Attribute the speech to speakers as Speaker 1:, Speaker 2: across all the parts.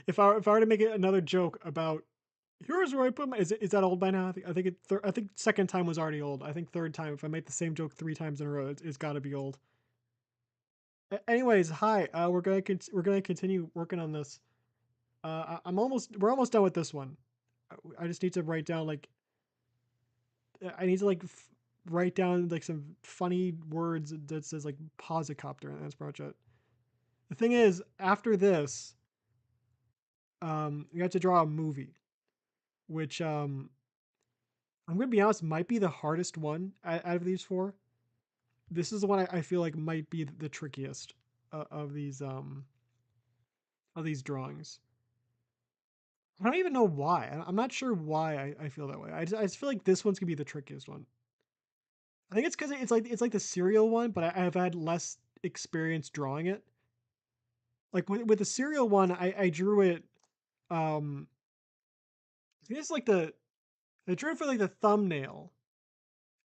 Speaker 1: if I were to make it another joke about here's where I put my is that old by now? I think second time was already old. I think third time if I make the same joke three times in a row, it's got to be old. Anyways, hi. We're gonna continue working on this. We're almost done with this one. I just need to write down like I need to like write down like some funny words that says like posicopter, and that's pretty much it. The thing is, after this, you have to draw a movie, which I'm gonna be honest, might be the hardest one out of these four. This is the one I feel like might be the trickiest of these drawings. I don't even know why. I'm not sure why I feel that way. I just feel like this one's gonna be the trickiest one. I think it's because it's like the cereal one, but I've had less experience drawing it. Like with the cereal one, I drew it. Um, I think it's like I drew it for like the thumbnail.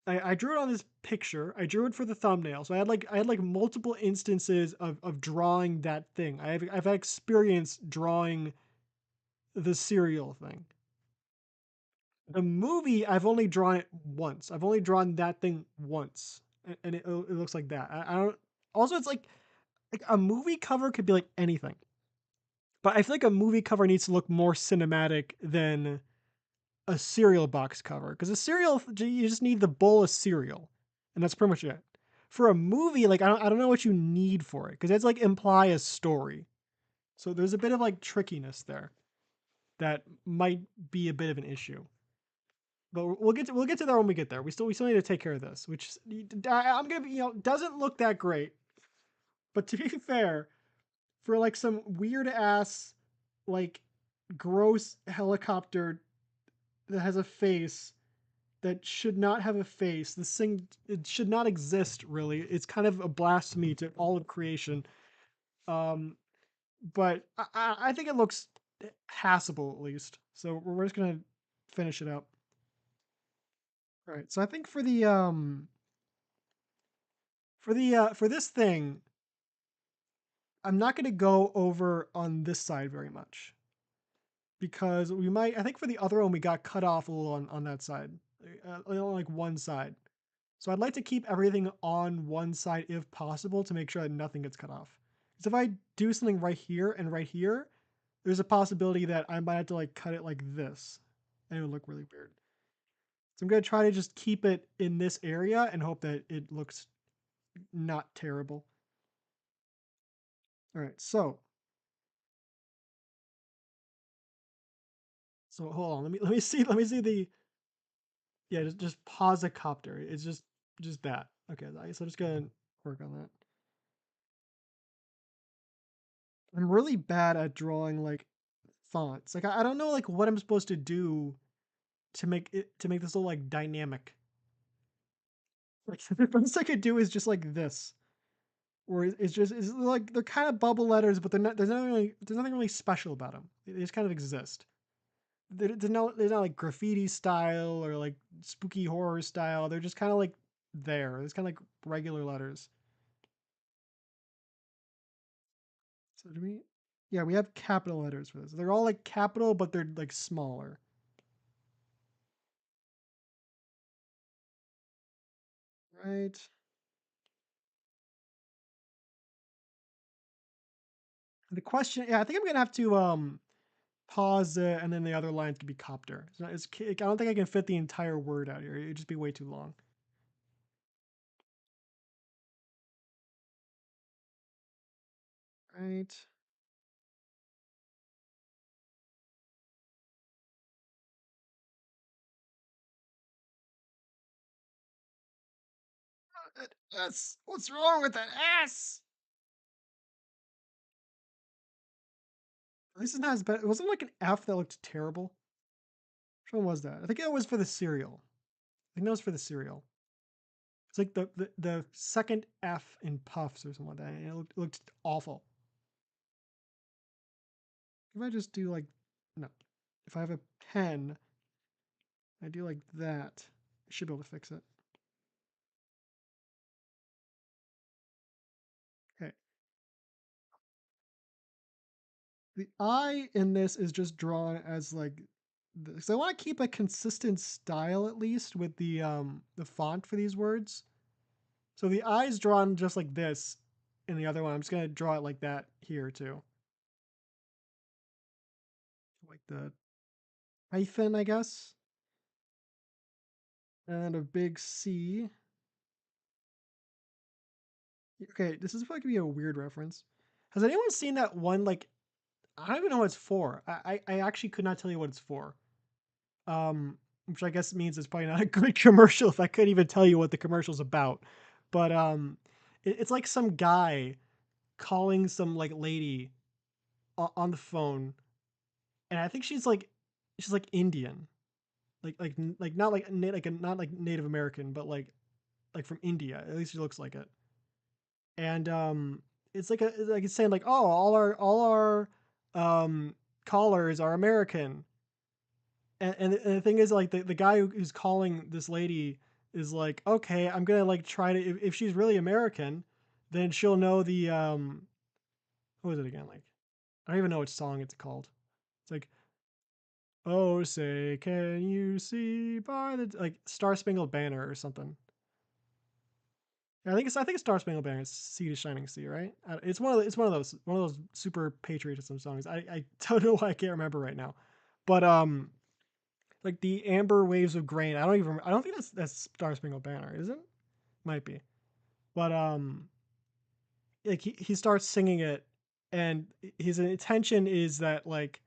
Speaker 1: I drew it on this picture. I drew it for the thumbnail. So I had like multiple instances of drawing that thing. I've had experience drawing the cereal thing. The movie I've only drawn it once. I've only drawn that thing once, and it looks like that. I don't. Also, it's like a movie cover could be like anything, but I feel like a movie cover needs to look more cinematic than a cereal box cover because a cereal you just need the bowl of cereal, and that's pretty much it. For a movie, like I don't know what you need for it because it's like imply a story. So there's a bit of like trickiness there that might be a bit of an issue. But we'll get to that when we get there. We still need to take care of this, which I'm gonna be doesn't look that great. But to be fair, for like some weird ass like gross helicopter that has a face that should not have a face. This thing it should not exist. Really, it's kind of a blasphemy to all of creation. Um, but I think it looks passable at least. So we're just gonna finish it up. All right. So I think for this thing, I'm not gonna go over on this side very much because we might. I think for the other one we got cut off a little on that side, only like one side. So I'd like to keep everything on one side if possible to make sure that nothing gets cut off. Because if I do something right here and right here, there's a possibility that I might have to like cut it like this, and it would look really weird. So I'm gonna try to just keep it in this area and hope that it looks not terrible. All right, so hold on, let me see the yeah, just pause a copter. It's just that. Okay, so I'm just gonna work on that. I'm really bad at drawing like fonts. Like I don't know like what I'm supposed to do to make this look like dynamic. Like the best I could do is just like this, or it's like they're kind of bubble letters, but they're not. There's nothing really special about them. They just kind of exist. There's not like graffiti style or like spooky horror style. They're just kind of like there. It's kind of like regular letters. So do we? Yeah, we have capital letters for this. They're all like capital, but they're like smaller. Right. The question, yeah, I think I'm gonna have to pause it, and then the other lines could be copter. I don't think I can fit the entire word out here. It'd just be way too long. Right. S. What's wrong with that S? At least it's not as bad. It wasn't like an F that looked terrible. Which one was that? I think it was for the cereal. I think that was for the cereal. It's like the second F in Puffs or something like that. And it looked awful. If I just do like, no. If I have a pen, I do like that. I should be able to fix it. Okay. The eye in this is just drawn as like so I want to keep a consistent style at least with the font for these words. So the eye is drawn just like this in the other one. I'm just gonna draw it like that here too. Like the hyphen, I guess. And a big C. Okay, this is probably gonna be a weird reference. Has anyone seen that one like I don't even know what it's for. I actually could not tell you what it's for. Which I guess means it's probably not a good commercial if I couldn't even tell you what the commercial's about. But it's like some guy calling some like lady on the phone, and I think she's like Indian, like not like not like Native American, but like from India. At least she looks like it. And it's like it's saying like, oh, all our callers are American. And the thing is like the guy who's calling this lady is like, okay, I'm gonna like try to if she's really American, then she'll know the what was it again? Like I don't even know which song it's called. It's like, oh say can you see by the like Star Spangled Banner or something. Yeah, I think it's Star Spangled Banner. It's Sea to Shining Sea, right? It's one of those super patriotism songs. I don't know why I can't remember right now, but like the Amber Waves of Grain. I don't think that's Star Spangled Banner, is it? Might be. But like he starts singing it, and his intention is that like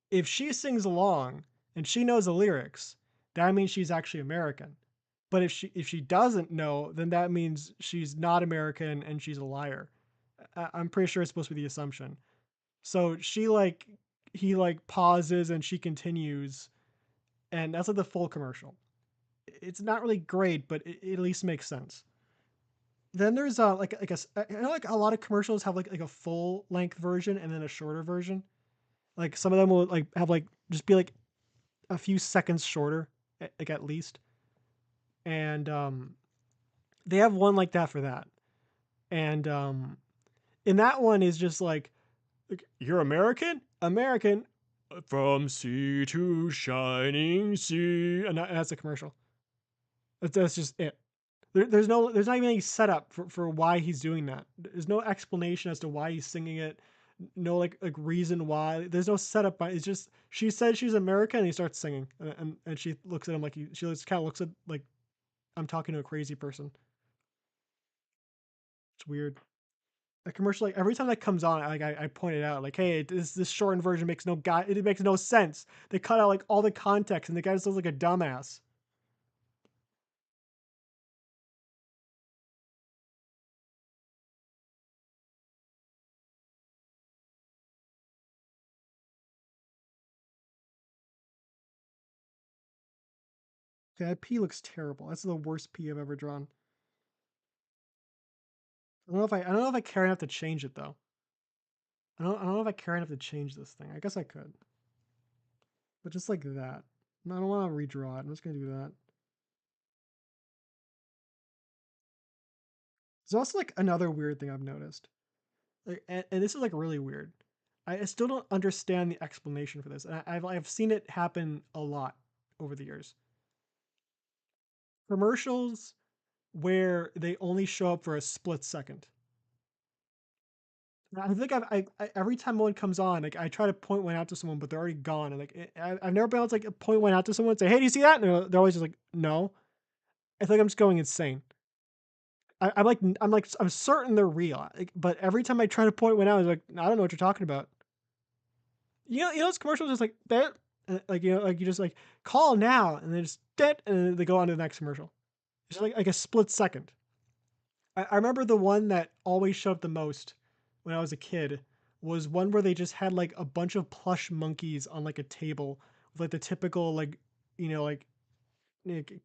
Speaker 1: if she sings along and she knows the lyrics, that means she's actually American. But if she doesn't know, then that means she's not American and she's a liar. I'm pretty sure it's supposed to be the assumption. So he like pauses and she continues, and that's like the full commercial. It's not really great, but it at least makes sense. Then there's like I know like a lot of commercials have like a full length version and then a shorter version. Like some of them will like have like just be like a few seconds shorter, like at least. And they have one like that for that. And in that one is just like you're American, American, from sea to shining sea, and that's a commercial. That's just it. There's not even any setup for why he's doing that. There's no explanation as to why he's singing it. No like reason why. There's no setup. By it's just she says she's American and he starts singing and she looks at him like she just kind of looks at like I'm talking to a crazy person. It's weird. A commercial like every time that comes on, like I point it out like, hey, this shortened version makes no guy. It makes no sense. They cut out like all the context and the guy just looks like a dumbass. Okay, that P looks terrible. That's the worst P I've ever drawn. I don't know if I care enough to change it though. I don't know if I care enough to change this thing. I guess I could, but just like that. No, I don't want to redraw it. I'm just gonna do that. There's also like another weird thing I've noticed, like, and this is like really weird. I still don't understand the explanation for this, and I've seen it happen a lot over the years. Commercials where they only show up for a split second. I think I every time one comes on, like I try to point one out to someone, but they're already gone. And like I've never been able to like point one out to someone and say, "Hey, do you see that?" And they're always just like, "No." I think I'm just going insane. I'm certain they're real, like, but every time I try to point one out, it's like I don't know what you're talking about. Those commercials just like that, like like you just like call now, and then just dead, and then they go on to the next commercial. It's just like a split second. I remember the one that always showed up the most when I was a kid was one where they just had like a bunch of plush monkeys on like a table with like the typical like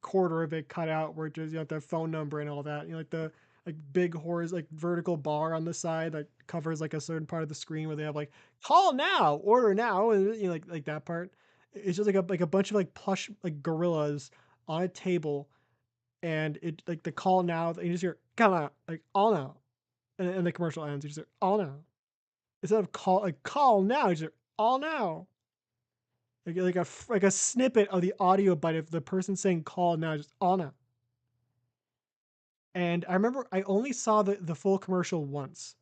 Speaker 1: quarter of it cut out where just you have their phone number and all that. Like the like big horse like vertical bar on the side that covers like a certain part of the screen where they have like call now, order now, and like that part. It's just like a bunch of like plush like gorillas on a table, and it like the call now, and you just hear come out like all now, and the commercial ends. You just hear all now. Instead of call now, it's just all now. Like a snippet of the audio bite of the person saying call now, just all now. And I remember I only saw the full commercial once.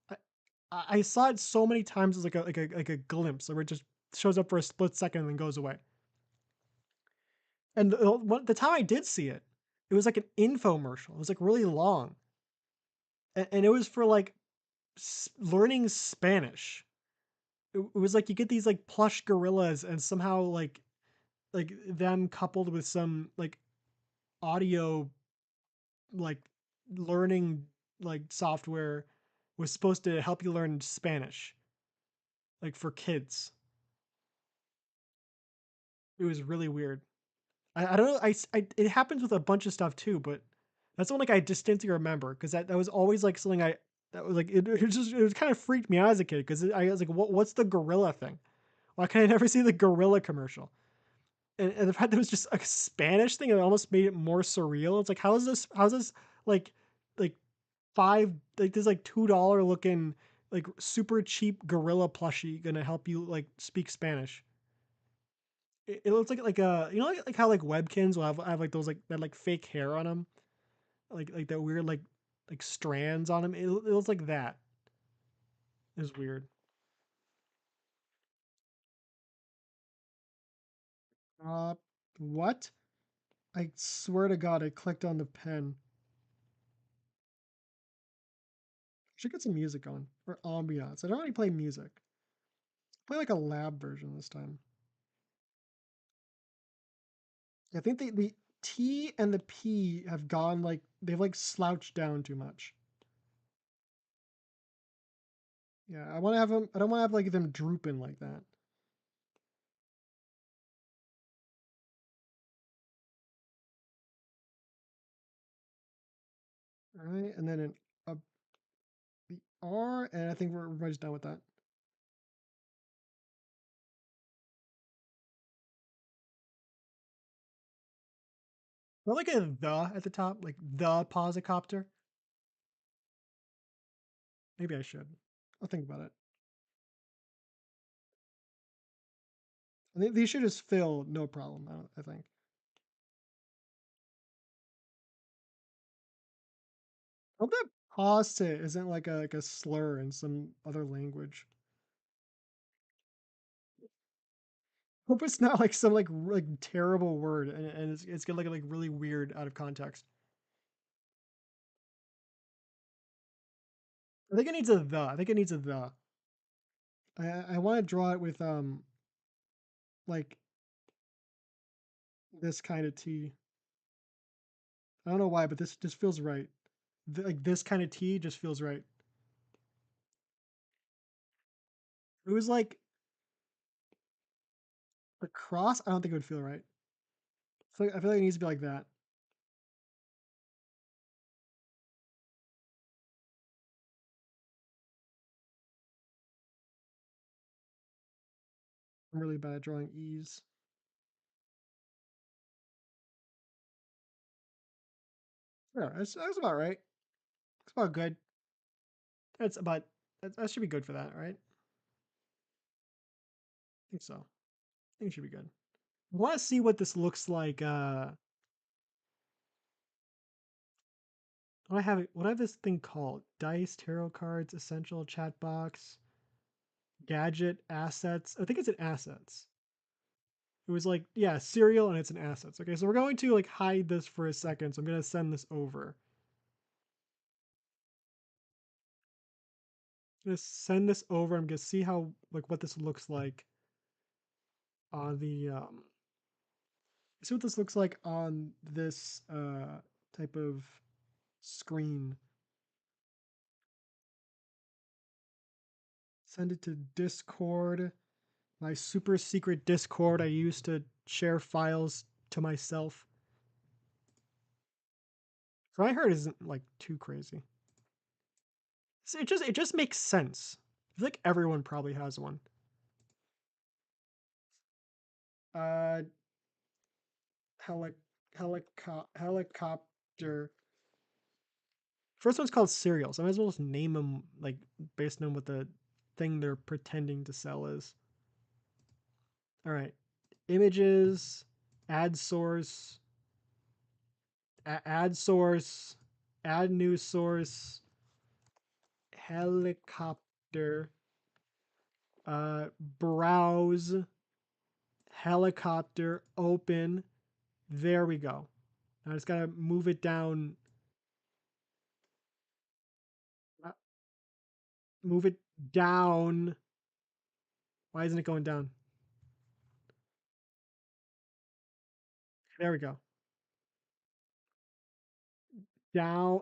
Speaker 1: I I saw it so many times as like a glimpse, where it just shows up for a split second and then goes away. And the time I did see it, it was like an infomercial. It was like really long, and it was for like learning Spanish. It was like you get these like plush gorillas, and somehow like them coupled with some like audio like learning like software was supposed to help you learn Spanish, like for kids. It was really weird. I don't know. It happens with a bunch of stuff too, but that's one like I distinctly remember because that was always like something I that was like it was kind of freaked me out as a kid because I was like, what's the gorilla thing? Why can I never see the gorilla commercial? And the fact that it was just a Spanish thing, it almost made it more surreal. It's like, how is this? How's this like like five like this like $2 looking like super cheap gorilla plushie gonna help you like speak Spanish? It looks like a like how like webkins will have like those like that like fake hair on them, like that weird like strands on them. It looks like that. It's weird. Uh, what? I swear to God, I clicked on the pen. Should get some music on or ambiance. I don't really play music. Play like a lab version this time. I think the T and the P have gone like they've like slouched down too much. Yeah, I want to have them. I don't want to have like them drooping like that. All right, and then an up the R, and I think we're just done with that. I like a the at the top, like the posicopter. Maybe I should. I'll think about it. These should just fill no problem. I think. I hope that pause isn't like a slur in some other language. Hope it's not like some like terrible word and it's gonna look like really weird out of context. I think it needs a the. I think it needs a the. I want to draw it with like this kind of T. I don't know why, but this just feels right. Like this kind of T just feels right. It was like a cross. I don't think it would feel right. I feel like it needs to be like that. I'm really bad at drawing E's. Yeah, that's about right. It's about good. That's about that should be good for that, right? I think so. I think it should be good. I want to see what this looks like. What I have this thing called? Dice, tarot cards, essential chat box, gadget, assets. I think it's an assets. It was like, yeah, cereal and it's an assets. Okay, so we're going to like hide this for a second. So I'm gonna send this over. I'm gonna send this over. I'm gonna see how like what this looks like on the see what this looks like on this type of screen. Send it to Discord, my super secret Discord I use to share files to myself. What I heard isn't like too crazy. So it just makes sense. I feel like everyone probably has one. Uh, helicopter. First one's called cereal, so I might as well just name them like based on what the thing they're pretending to sell is. All right. Images, add source, add source, add new source, helicopter, browse, helicopter, open. There we go. I just gotta move it down. uh, Move it down. Why isn't it going down? There we go. Down.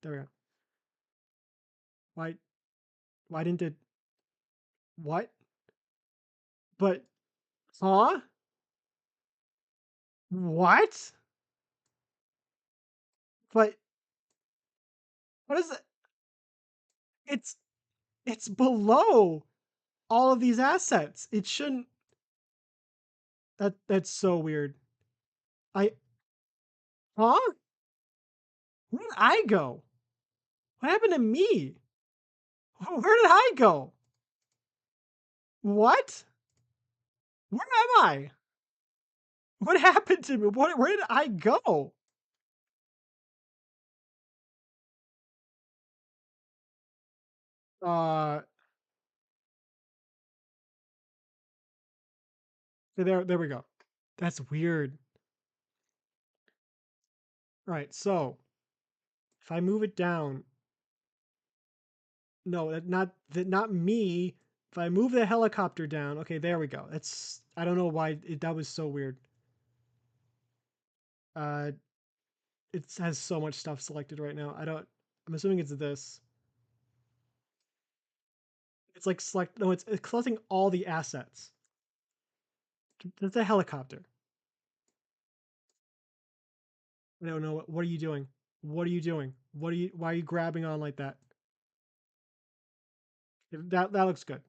Speaker 1: There we go. Why? Why didn't it? What? But, huh? What? But what is it? It's it's below all of these assets. It shouldn't. That's so weird. I huh? Where did I go? What happened to me? Where did I go? What? Where am I? What happened to me? Where did I go? Uh, there we go. That's weird. All right, so if I move it down, no, not me. If I move the helicopter down, okay, there we go. It's I don't know why that was so weird. Uh, it has so much stuff selected right now. I don't. I'm assuming it's this. It's like select. No, it's collecting all the assets. That's a helicopter. I don't know. What are you doing? What are you doing? What are you? Why are you grabbing on like that? That looks good.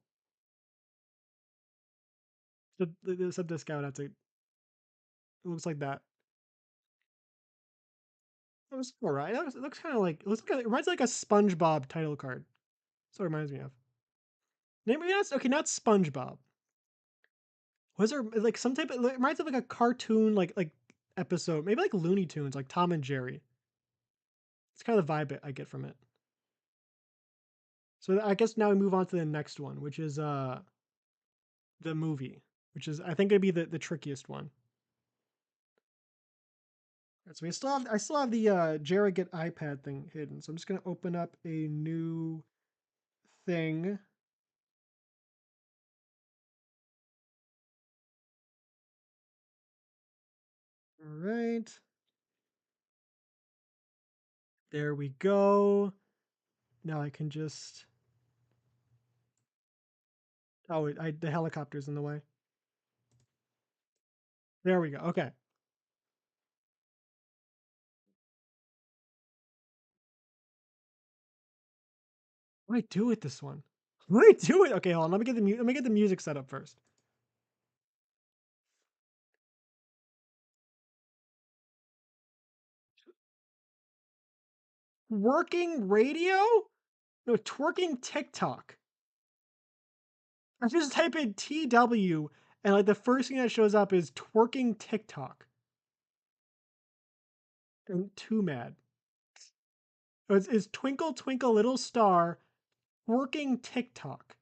Speaker 1: Except this guy would have to. It looks like that. It was alright. It looks kind of like it reminds me like a SpongeBob title card. That's what it reminds me of. Maybe that's okay. Not SpongeBob. Was there like some type of? It reminds me of like a cartoon like episode. Maybe like Looney Tunes, like Tom and Jerry. It's kind of the vibe I get from it. So I guess now we move on to the next one, which is the movie, which is I think it'd be the trickiest one. Right, so I still have the Jared get iPad thing hidden. So I'm just gonna open up a new thing. All right. There we go. Now I can just. Oh, the helicopter's in the way. There we go. Okay. What do I do with this one? What do I do with? Okay, hold on. Let me get the music set up first. Working radio? No, twerking TikTok. I just type in TW, and like the first thing that shows up is twerking TikTok. I'm too mad. It's Twinkle Twinkle Little Star twerking TikTok.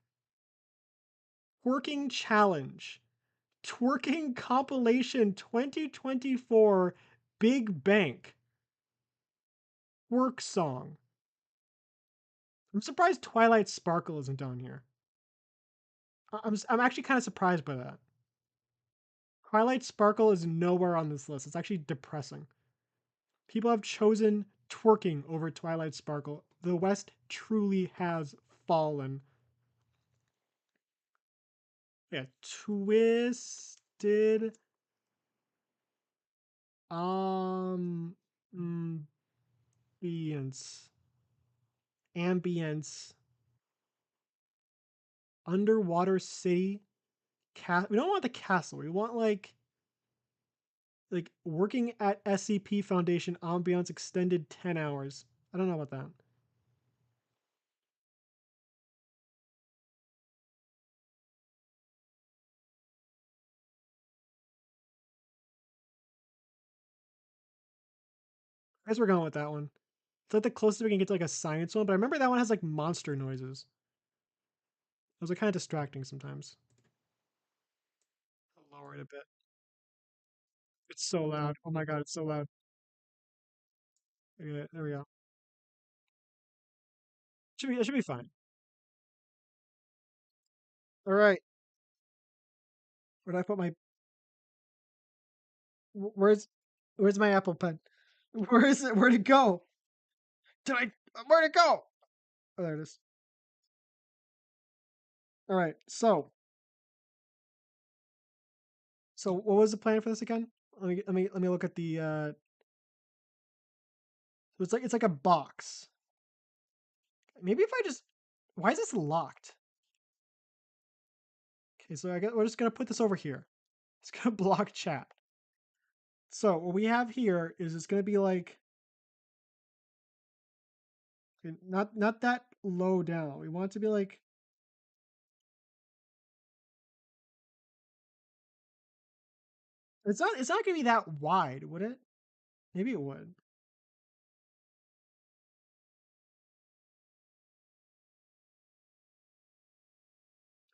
Speaker 1: Twerking challenge. Twerking compilation 2024 Big Bank. Work song. I'm surprised Twilight Sparkle isn't on here. I'm actually kind of surprised by that. Twilight Sparkle is nowhere on this list. It's actually depressing. People have chosen twerking over Twilight Sparkle. The West truly has fallen. Yeah, twisted ambience. Ambience. Underwater city. We don't want the castle. We want like working at SCP Foundation ambiance extended 10 hours. I don't know about that. I guess we're going with that one. It's like the closest we can get to like a science one, but I remember that one has like monster noises. Those are kind of distracting sometimes. I'll lower it a bit. It's so loud. Oh my god, it's so loud. Okay, there we go. It should be fine. All right. Where did I put my? Where's my Apple Pen? Where is it? Where'd it go? Did I? Where'd it go? Oh, there it is. All right. So what was the plan for this again? Let me look at the. So it's like a box. Maybe if I just. Why is this locked? Okay, so we're just gonna put this over here. It's gonna block chat. So what we have here is it's gonna be like okay, not that low down. We want it to be like it's not gonna be that wide, would it? Maybe it would.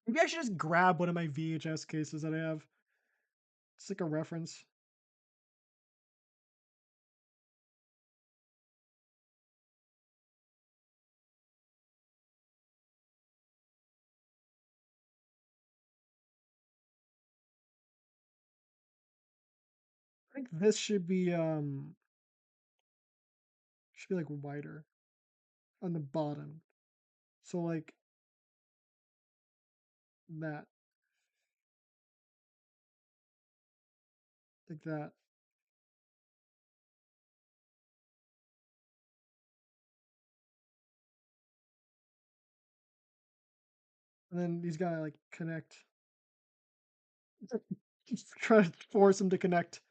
Speaker 1: Maybe I should just grab one of my VHS cases that I have. It's like a reference. I think this should be like wider on the bottom. So that, like that. And then these gotta like connect. Just try to force them to connect.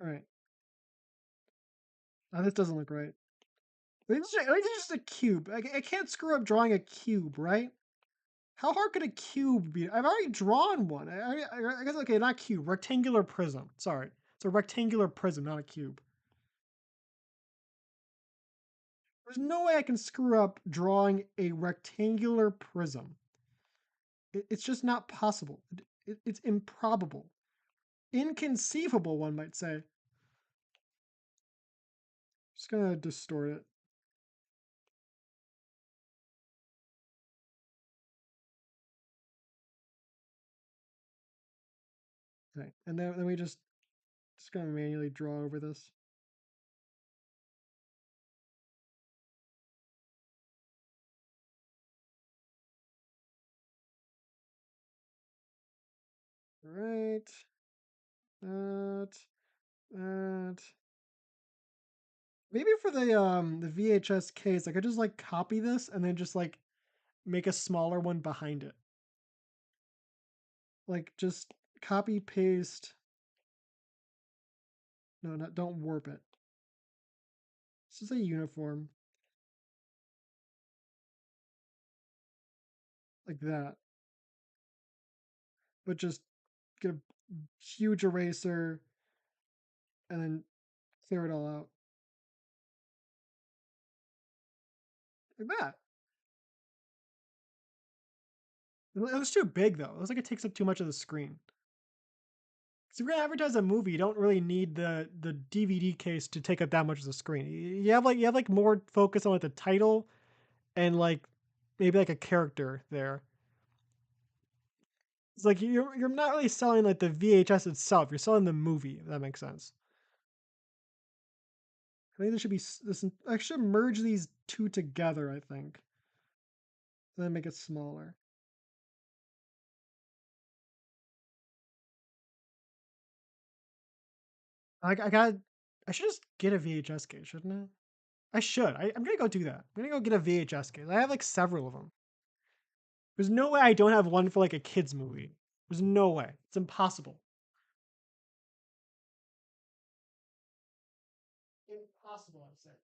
Speaker 1: All right. Now this doesn't look right. It's just a cube. I can't screw up drawing a cube, right? How hard could a cube be? I've already drawn one. I guess okay, not cube, rectangular prism. Sorry, it's a rectangular prism, not a cube. There's no way I can screw up drawing a rectangular prism. It's just not possible. It's improbable, inconceivable. One might say. Just gonna distort it. Okay, and then we just gonna manually draw over this. Right. That. That. Maybe for the VHS case, I could just like copy this and then just like make a smaller one behind it. Like just copy paste. No, not don't warp it. This is a uniform like that, but just get a huge eraser and then clear it all out like that. It looks too big though. It looks like it takes up too much of the screen. Because if you're gonna advertise a movie, you don't really need the DVD case to take up that much of the screen. You have like more focus on like the title and like maybe like a character there. It's like you're not really selling like the VHS itself. You're selling the movie. If that makes sense. I think there should be this. I should merge these two together. I think, and then make it smaller. I got. I should just get a VHS case, shouldn't I? I should. I'm gonna go do that. I'm gonna go get a VHS case. I have like several of them. There's no way I don't have one for like a kids movie. There's no way. It's impossible. Impossible, I say.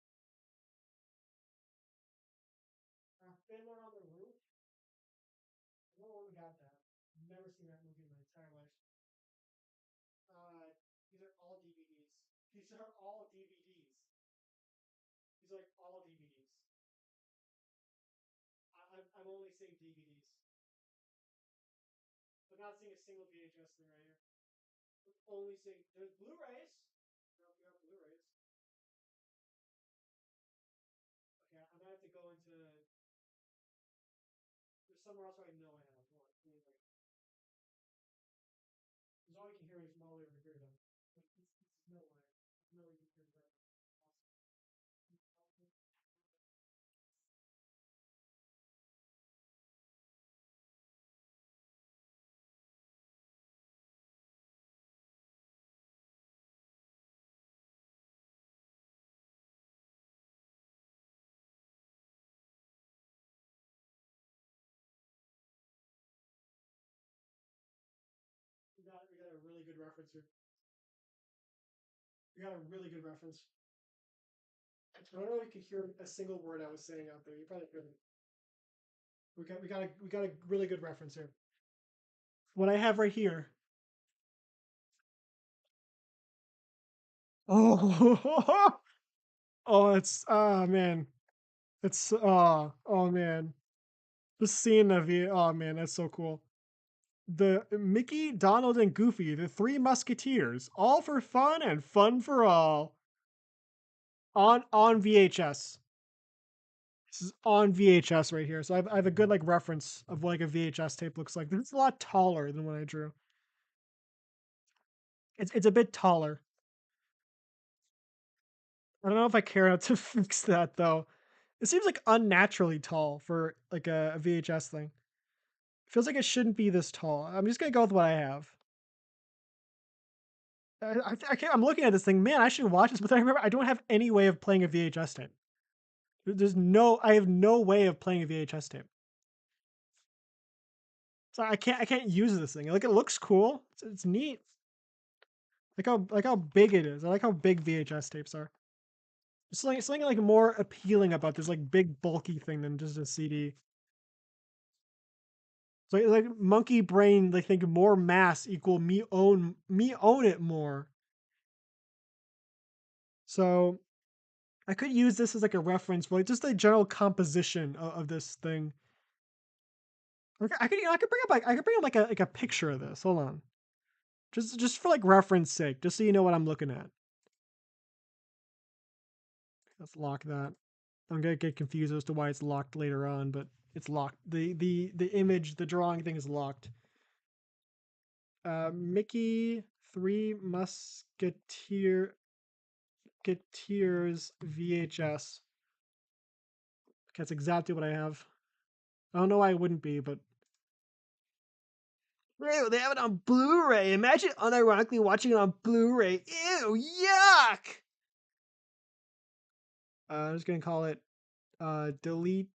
Speaker 1: Fiddler on the Roof. No one got that. Never seen that movie in my entire life. These are all DVDs. These are like all DVDs. I'm only seeing DVDs. I'm not seeing a single VHS thing right here. I'm only seeing there's Blu-rays. We have Blu-rays. Okay, I might have to go into. There's somewhere else where I know I have. Hold on, give me a second. Because all you can hear is from all the way over here, though. This is no way. No way you can hear that. We got a really good reference here. We got a really good reference. I don't know if you could hear a single word I was saying out there. You probably couldn't. We got a really good reference here. What I have right here. Oh, oh, it's man, it's oh man, the scene of it. Oh man, that's so cool. The Mickey, Donald, and Goofy, the three Musketeers, all for fun and fun for all. On VHS. This is on VHS right here, so I have a good like reference of what like a VHS tape looks like. This is a lot taller than what I drew. It's a bit taller. I don't know if I care enough to fix that though. It seems like unnaturally tall for like a VHS thing. Feels like it shouldn't be this tall. I'm just gonna go with what I have. I can't, I'm looking at this thing, man. I should watch this, but then I remember I don't have any way of playing a VHS tape. There's no, I have no way of playing a VHS tape. So I can't use this thing. Like it looks cool. It's neat. Like how big it is. I like how big VHS tapes are. Something like more appealing about this like big bulky thing than just a CD. So like monkey brain, they think more mass equal me own it more. So I could use this as like a reference for like just the general composition of this thing. Okay, I could I could bring up like I could bring up like a picture of this. Hold on. Just for like reference sake, just so you know what I'm looking at. Let's lock that. I'm gonna get confused as to why it's locked later on, but it's locked. The image, the drawing thing is locked. Mickey Three Musketeers VHS. That's exactly what I have. I don't know why it wouldn't be, but ew, they have it on Blu-ray. Imagine unironically watching it on Blu-ray. Ew, yuck. I'm just gonna call it delete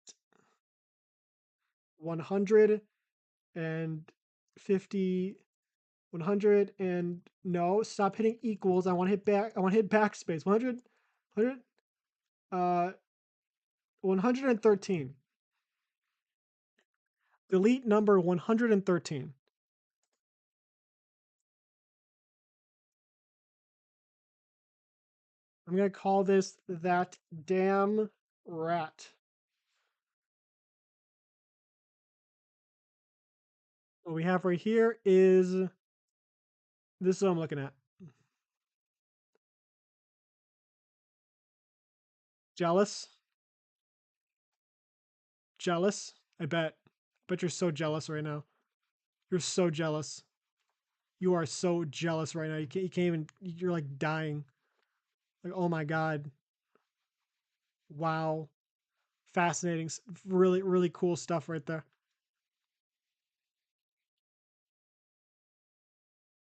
Speaker 1: 150 100 and no, stop hitting equals. I want to hit back. I want to hit backspace. 100 uh 113. Delete number 113. I'm going to call this that damn rat. What we have right here is this is what I'm looking at. Jealous. Jealous. I bet. Bet you're so jealous right now. You're so jealous. You are so jealous right now. You can't even, you're like dying. Like, oh my God. Wow. Fascinating. Really, really cool stuff right there.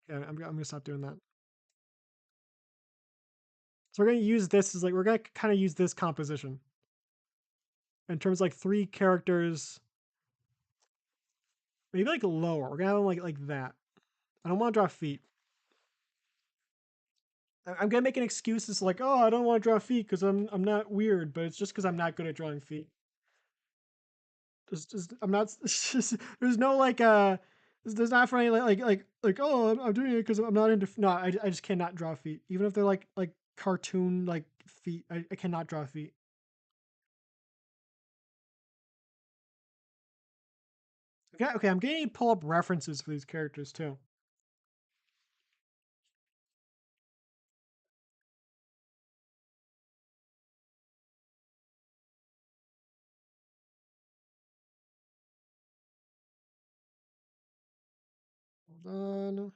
Speaker 1: Yeah, I'm going to stop doing that. So we're going to use this as like, we're going to kind of use this composition in terms of like three characters, maybe like lower. We're going to have them like that. I don't want to draw feet. I'm going to make an excuse that's like, oh, I don't want to draw feet because I'm not weird, but it's just because I'm not good at drawing feet. Just I'm not, just, there's no like, there's not for any like oh I'm doing it because I'm not into no I just cannot draw feet even if they're like cartoon like feet. I cannot draw feet. Okay, okay, I'm getting to pull up references for these characters too. Hold on.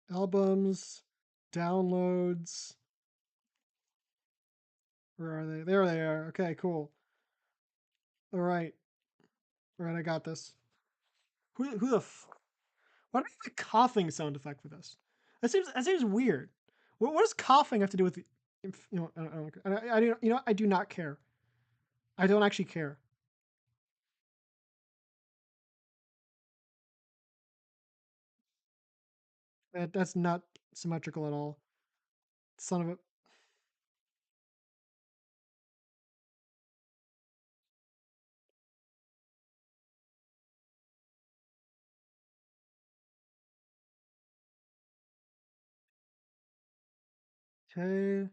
Speaker 1: Albums, downloads. Where are they? There they are. Okay, cool. All right, all right, I got this. Who the? Why do we have a coughing sound effect for this? That seems weird. What does coughing have to do with? You know, you know, I do not care. I don't actually care. That's not symmetrical at all. Son of a. Okay.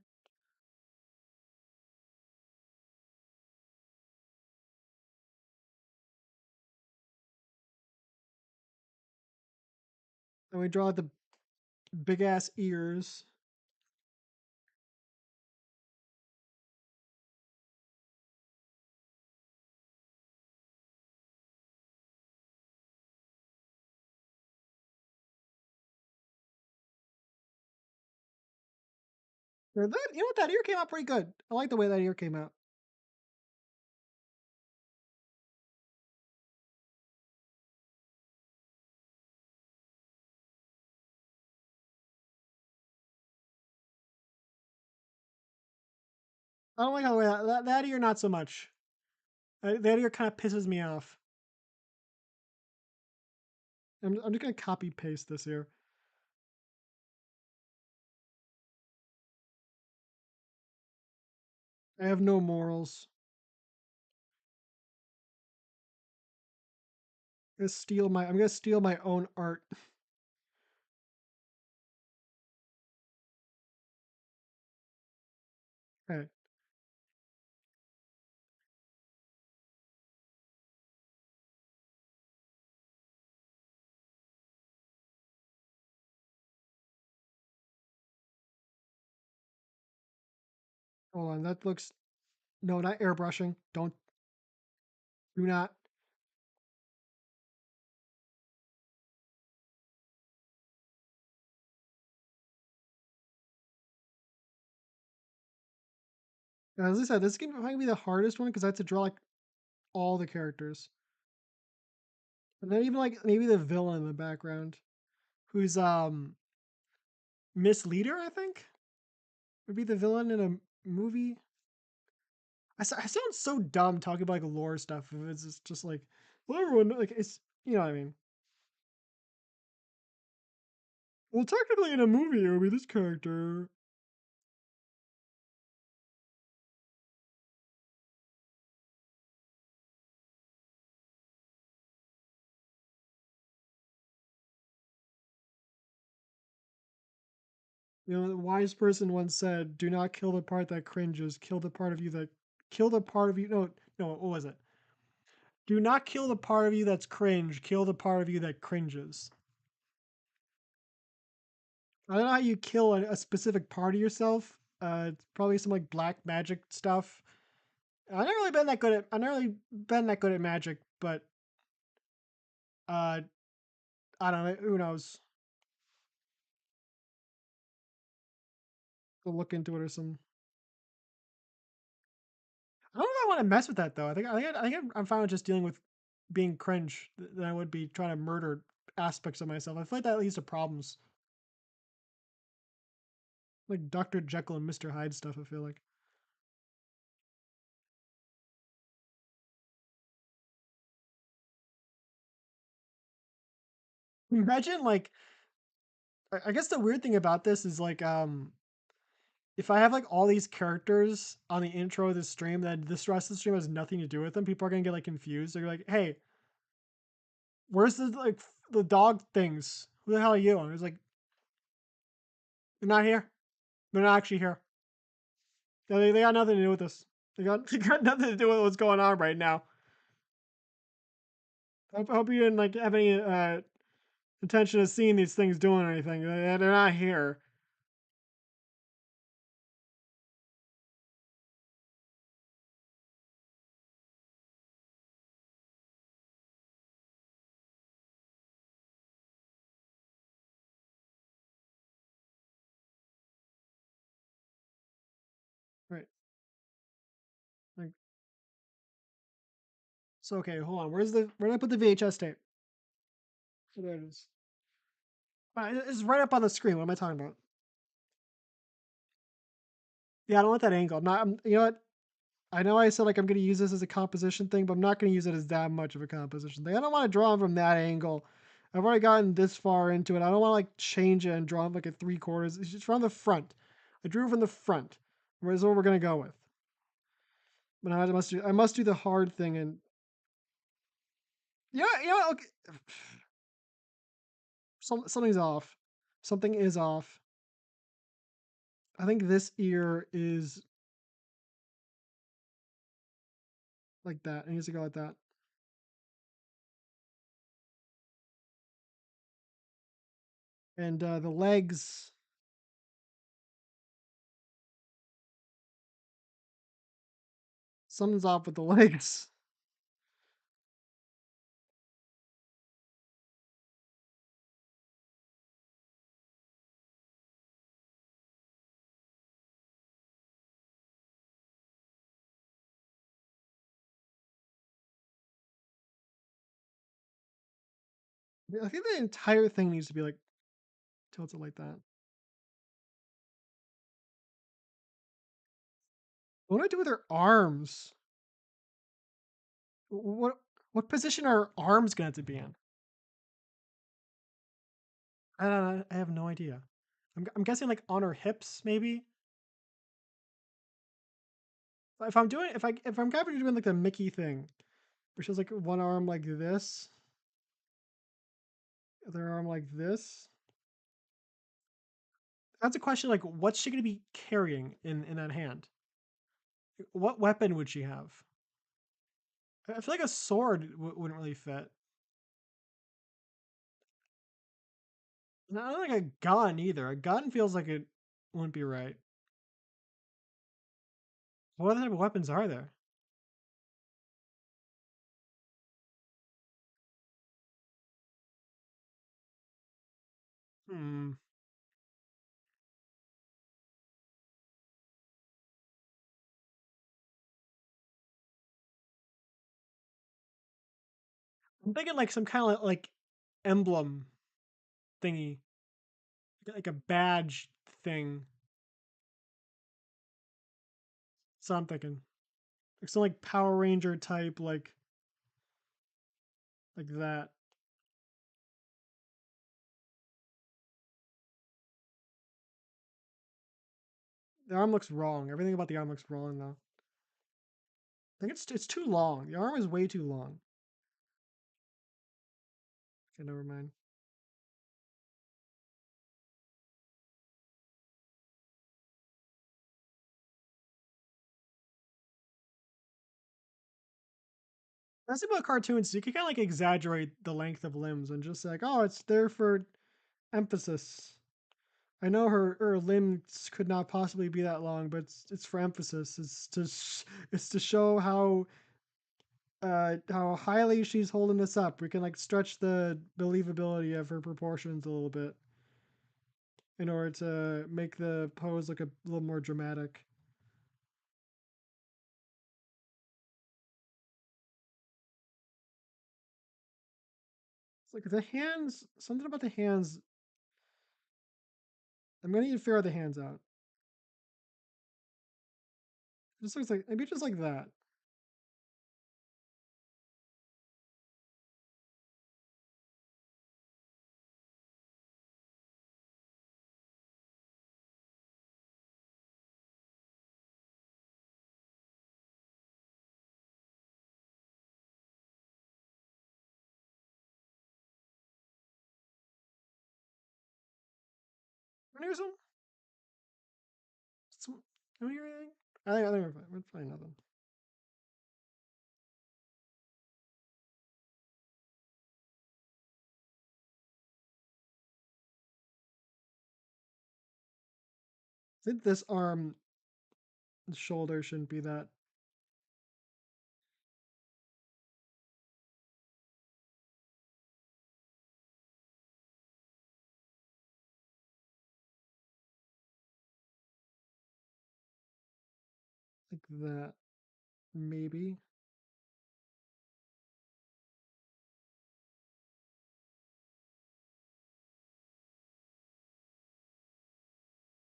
Speaker 1: And we draw the big ass ears. That, you know what, that ear came out pretty good. I like the way that ear came out. I don't like how the way that ear not so much. That ear kind of pisses me off. I'm just gonna copy paste this here. I have no morals. I'm gonna steal my own art. Okay. Hold on. That looks no, not airbrushing. Don't do not. As I said, this game might be the hardest one because I have to draw like all the characters. And then even like maybe the villain in the background. Who's Misleader, I think? Would be the villain in a movie. I sound so dumb talking about like lore stuff. If it's just like, well, everyone like it's you know what I mean. Well, technically in a movie it would be this character. You know, the wise person once said, "Do not kill the part that cringes. Kill the part of you that kill the part of you." No, no. What was it? Do not kill the part of you that's cringe. Kill the part of you that cringes. I don't know how you kill a specific part of yourself. It's probably some like black magic stuff. I've never really been that good at magic, but uh, I don't know. Who knows? We'll look into it or some. I don't know if I want to mess with that though. I'm fine with just dealing with being cringe than I would be trying to murder aspects of myself. I feel like that leads to problems, like Dr. Jekyll and Mr. Hyde stuff. I feel like. Imagine like I guess the weird thing about this is like if I have like all these characters on the intro of this stream, then this rest of the stream has nothing to do with them. People are gonna get like confused. They're like, "Hey, Where's the like the dog things? Who the hell are you? And it's like they're not here. They're not actually here. They got nothing to do with this. They got nothing to do with what's going on right now. I hope you didn't like have any intention of seeing these things doing anything. They're not here. Right. Like so. Okay, hold on. Where did I put the VHS tape? Oh, there it is. It's right up on the screen. What am I talking about? Yeah, I don't want that angle. I'm not. You know what? I know I said like I'm going to use this as a composition thing, but I'm not going to use it as that much of a composition thing. I don't want to draw them from that angle. I've already gotten this far into it. I don't want to like change it and draw them like at 3/4. It's just from the front. I drew from the front. Where's what we're going to go with. But I must do the hard thing and yeah, yeah. Okay. Something's off. Something is off. I think this ear is like that. It needs to go like that. And the legs, something's off with the legs. I think the entire thing needs to be like tilted like that. What do I do with her arms? What what position are her arms going to be in? I don't know. I have no idea. I'm guessing like on her hips, maybe. If I'm doing if I'm kind of doing like the Mickey thing, where she has like one arm like this, other arm like this. That's a question like what's she going to be carrying in that hand? What weapon would she have? I feel like a sword wouldn't really fit. Not like a gun either. A gun feels like it wouldn't be right. What other type of weapons are there? Hmm. I'm thinking like some kind of like emblem thingy, like a badge thing. So I'm thinking like some like Power Ranger type, like that. The arm looks wrong. Everything about the arm looks wrong though. I think it's too long. The arm is way too long. Okay, never mind. That's about cartoons. You can kind of like exaggerate the length of limbs and just like, oh, it's there for emphasis. I know her limbs could not possibly be that long, but it's for emphasis. It's to show how highly she's holding this up. We can like stretch the believability of her proportions a little bit in order to make the pose look a little more dramatic. It's like the hands. Something about the hands. I'm gonna need to figure out the hands out. It just looks like maybe just like that. Aneurysm? Some, can we hear anything? I think we're fine. We're fine. Nothing. I think this arm, shoulder shouldn't be that. Like that. Maybe.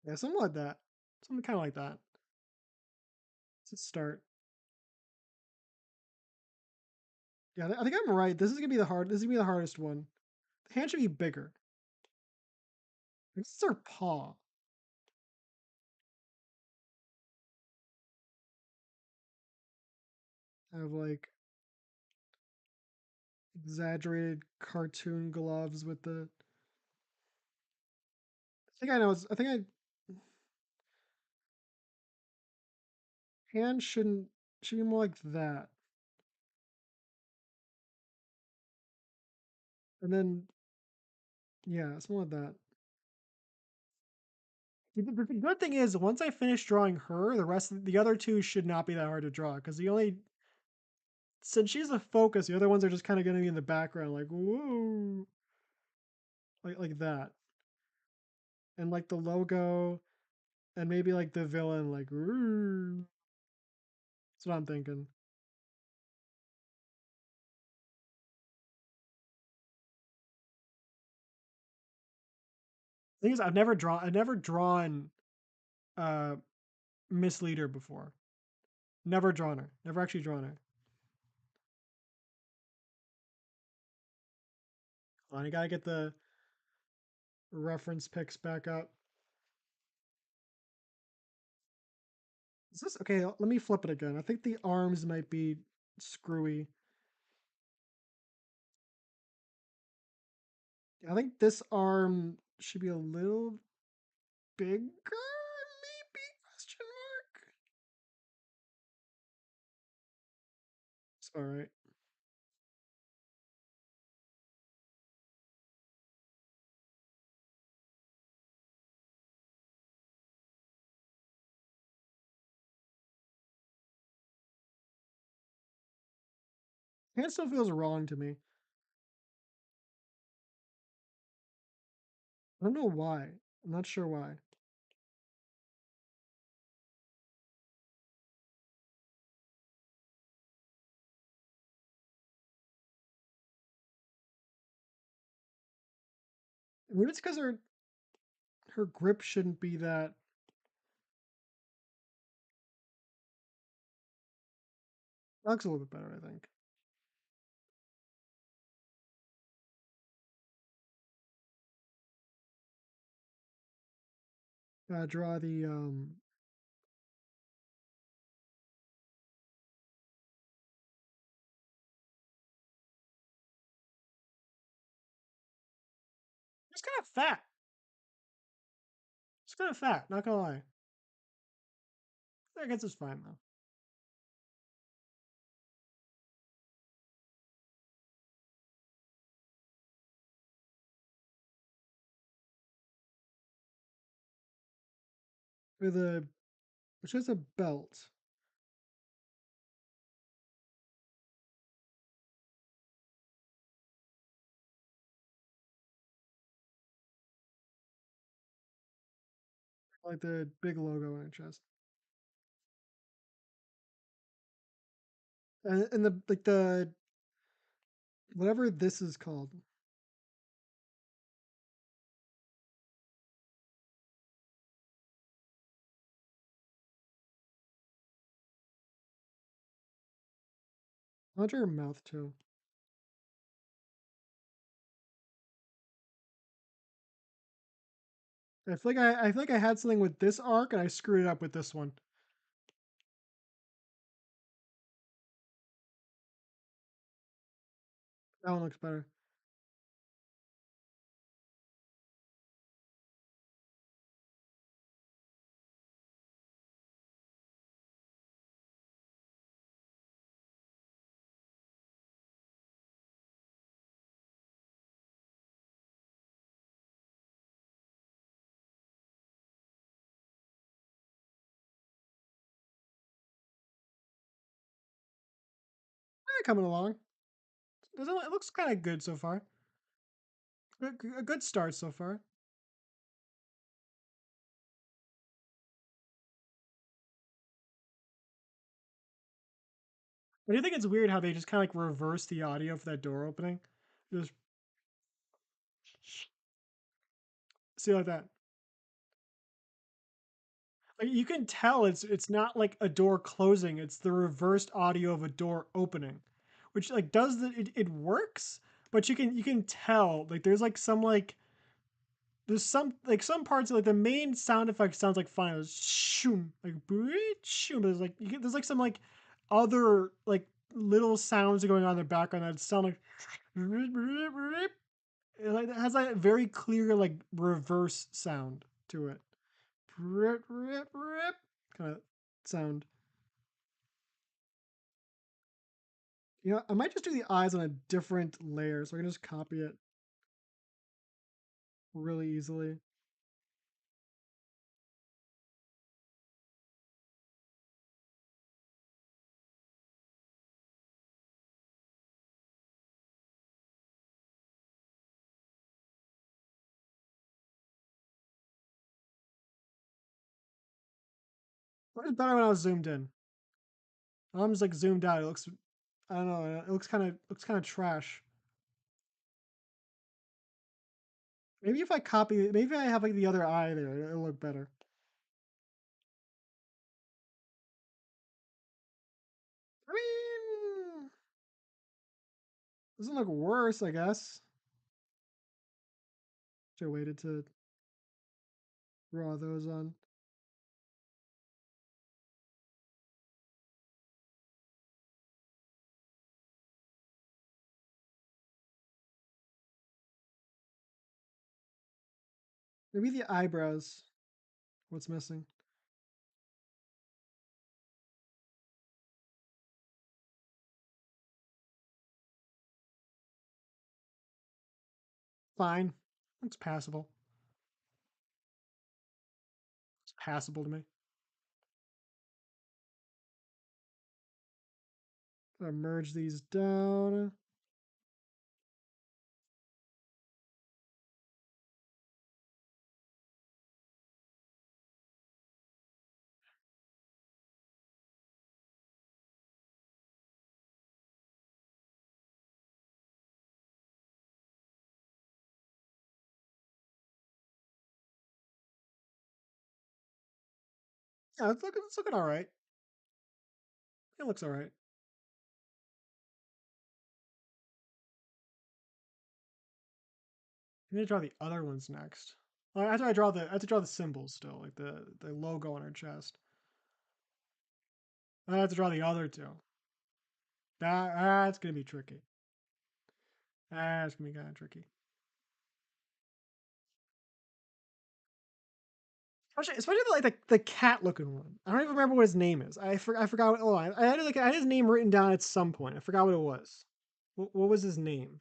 Speaker 1: Yeah, something like that. Something kind of like that. Let's start. Yeah, I think I'm right. This is gonna be the hard. This is gonna be the hardest one. The hand should be bigger. This is our paw. I have like exaggerated cartoon gloves with the. I think I know. I think I hand shouldn't should be more like that, and then yeah, something like that. The good thing is, once I finish drawing her, the rest of the other two should not be that hard to draw because the only since she's the focus, the other ones are just kind of going to be in the background, like whoa, like that, and like the logo, and maybe like the villain, like "Roo." That's what I'm thinking. The thing is, I've never drawn uh Miss Leader before. Never drawn her. Never actually drawn her. Hold on, I gotta get the reference pics back up. Is this okay? Let me flip it again. I think the arms might be screwy. I think this arm should be a little bigger, maybe? Question mark. It's all right. Hand still feels wrong to me. I don't know why. I'm not sure why. Maybe it's because her grip shouldn't be that. That looks a little bit better, I think. Draw the It's kind of fat. It's kind of fat. Not gonna lie. I guess it's fine though. With a which is a belt. Like the big logo on her chest. And the like the whatever this is called. I'll draw her mouth too. I feel like I had something with this arc and I screwed it up with this one. That one looks better. coming along. It looks kind of good so far. A good start so far. But do you think it's weird how they just kind of like reverse the audio for that door opening? Just see like that. Like you can tell it's not like a door closing, it's the reversed audio of a door opening. Which like does it works, but you can tell like there's some parts like the main sound effect sounds like fine. It's shoom, like shoom. There's like there's like some like other like little sounds going on in the background that sound like it has like a very clear like reverse sound to it. Kind of sound. You know, I might just do the eyes on a different layer so I can just copy it really easily. It was better when I was zoomed in. I'm just like zoomed out. It looks, I don't know. It looks kind of trash. Maybe if I copy, maybe I have like the other eye there, it'll look better. I mean, doesn't look worse, I guess. Should have waited to draw those on. Maybe the eyebrows. What's missing? Fine. Looks passable. It's passable to me. Gonna merge these down. Yeah, it's looking all right. It looks all right. I need to draw the other ones next. Well, I have to draw the symbols still, like the logo on her chest. I have to draw the other two. That's gonna be tricky. That's gonna be kind of tricky. Especially like the cat looking one. I don't even remember what his name is. I forgot. Oh, I had like I had his name written down at some point. I forgot what it was. What was his name?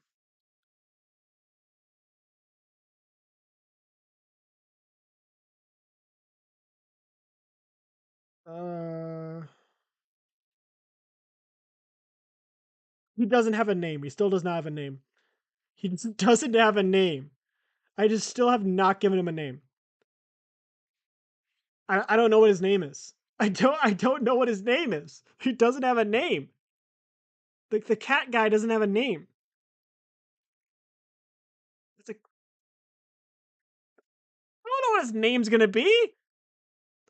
Speaker 1: Uh, he doesn't have a name. He still does not have a name. He doesn't have a name. I just still have not given him a name. I don't know what his name is. I don't know what his name is. He doesn't have a name. The cat guy doesn't have a name. It's like I don't know what his name's gonna be.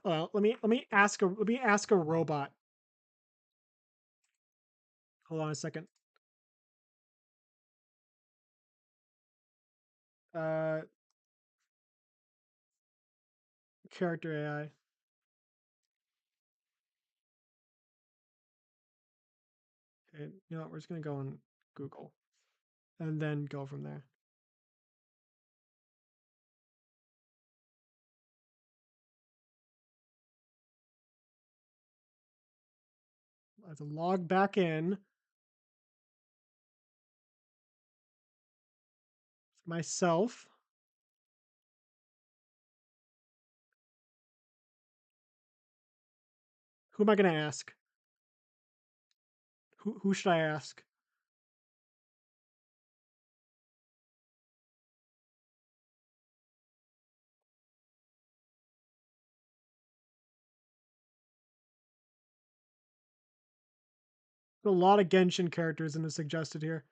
Speaker 1: Well, let me ask a robot. Hold on a second. Uh, character AI. Okay, you know what? We're just gonna go on Google and then go from there. I have to log back in myself. Who am I gonna ask? Who should I ask? A lot of Genshin characters in the suggested here.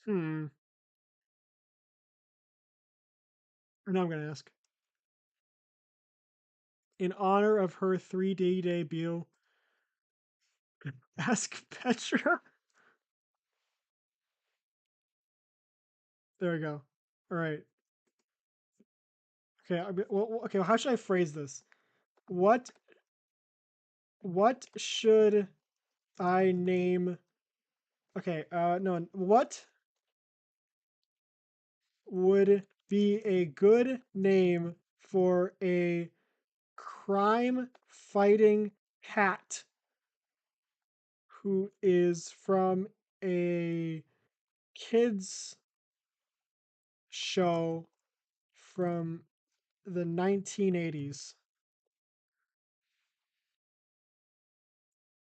Speaker 1: Hmm. Or now I'm gonna ask. In honor of her 3D debut, ask Petra. There we go. All right. Okay. Okay. Well, how should I phrase this? What What should I name? Okay. No. What would be a good name for a crime fighting cat who is from a kids show from the 1980s?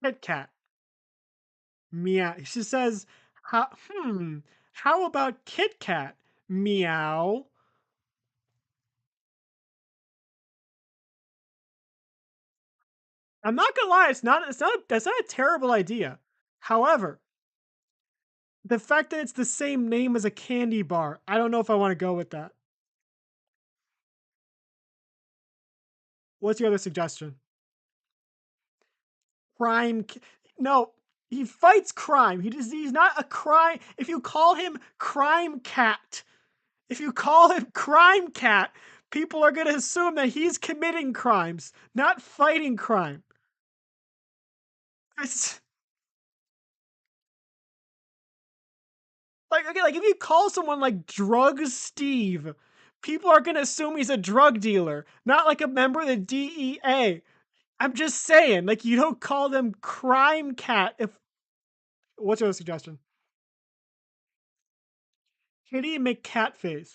Speaker 1: Kit Kat. Meow. She says, how about Kit Kat? Meow. I'm not gonna lie, that's not a terrible idea. However, the fact that it's the same name as a candy bar, I don't know if I want to go with that. What's your other suggestion? Crime. No, he fights crime. He's not a crime. If you call him Crime Cat, if you call him Crime Cat, people are going to assume that he's committing crimes, not fighting crime. It's, like, okay, like if you call someone like Drug Steve, people are going to assume he's a drug dealer, not like a member of the DEA. I'm just saying, like, you don't call them Crime Cat if. What's your other suggestion? Kitty McCatface.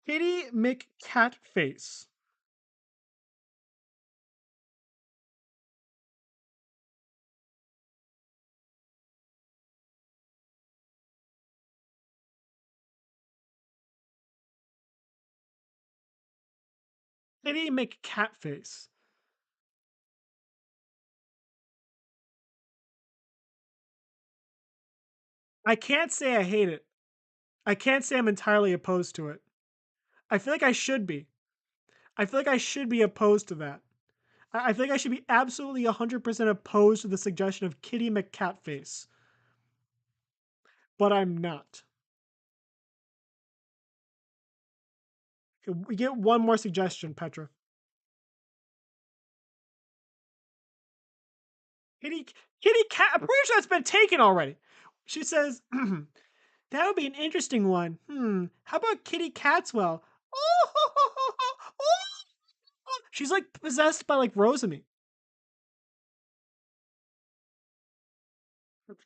Speaker 1: Kitty McCatface. Kitty McCatface. I can't say I hate it. I can't say I'm entirely opposed to it. I feel like I should be. I feel like I should be opposed to that. I feel like I should be absolutely 100% opposed to the suggestion of Kitty McCatface. But I'm not. We get one more suggestion, Petra. Kitty Kitty Cat. I'm pretty sure that's been taken already. She says, that would be an interesting one. How about Kitty Catswell? She's like possessed by like Rosamie.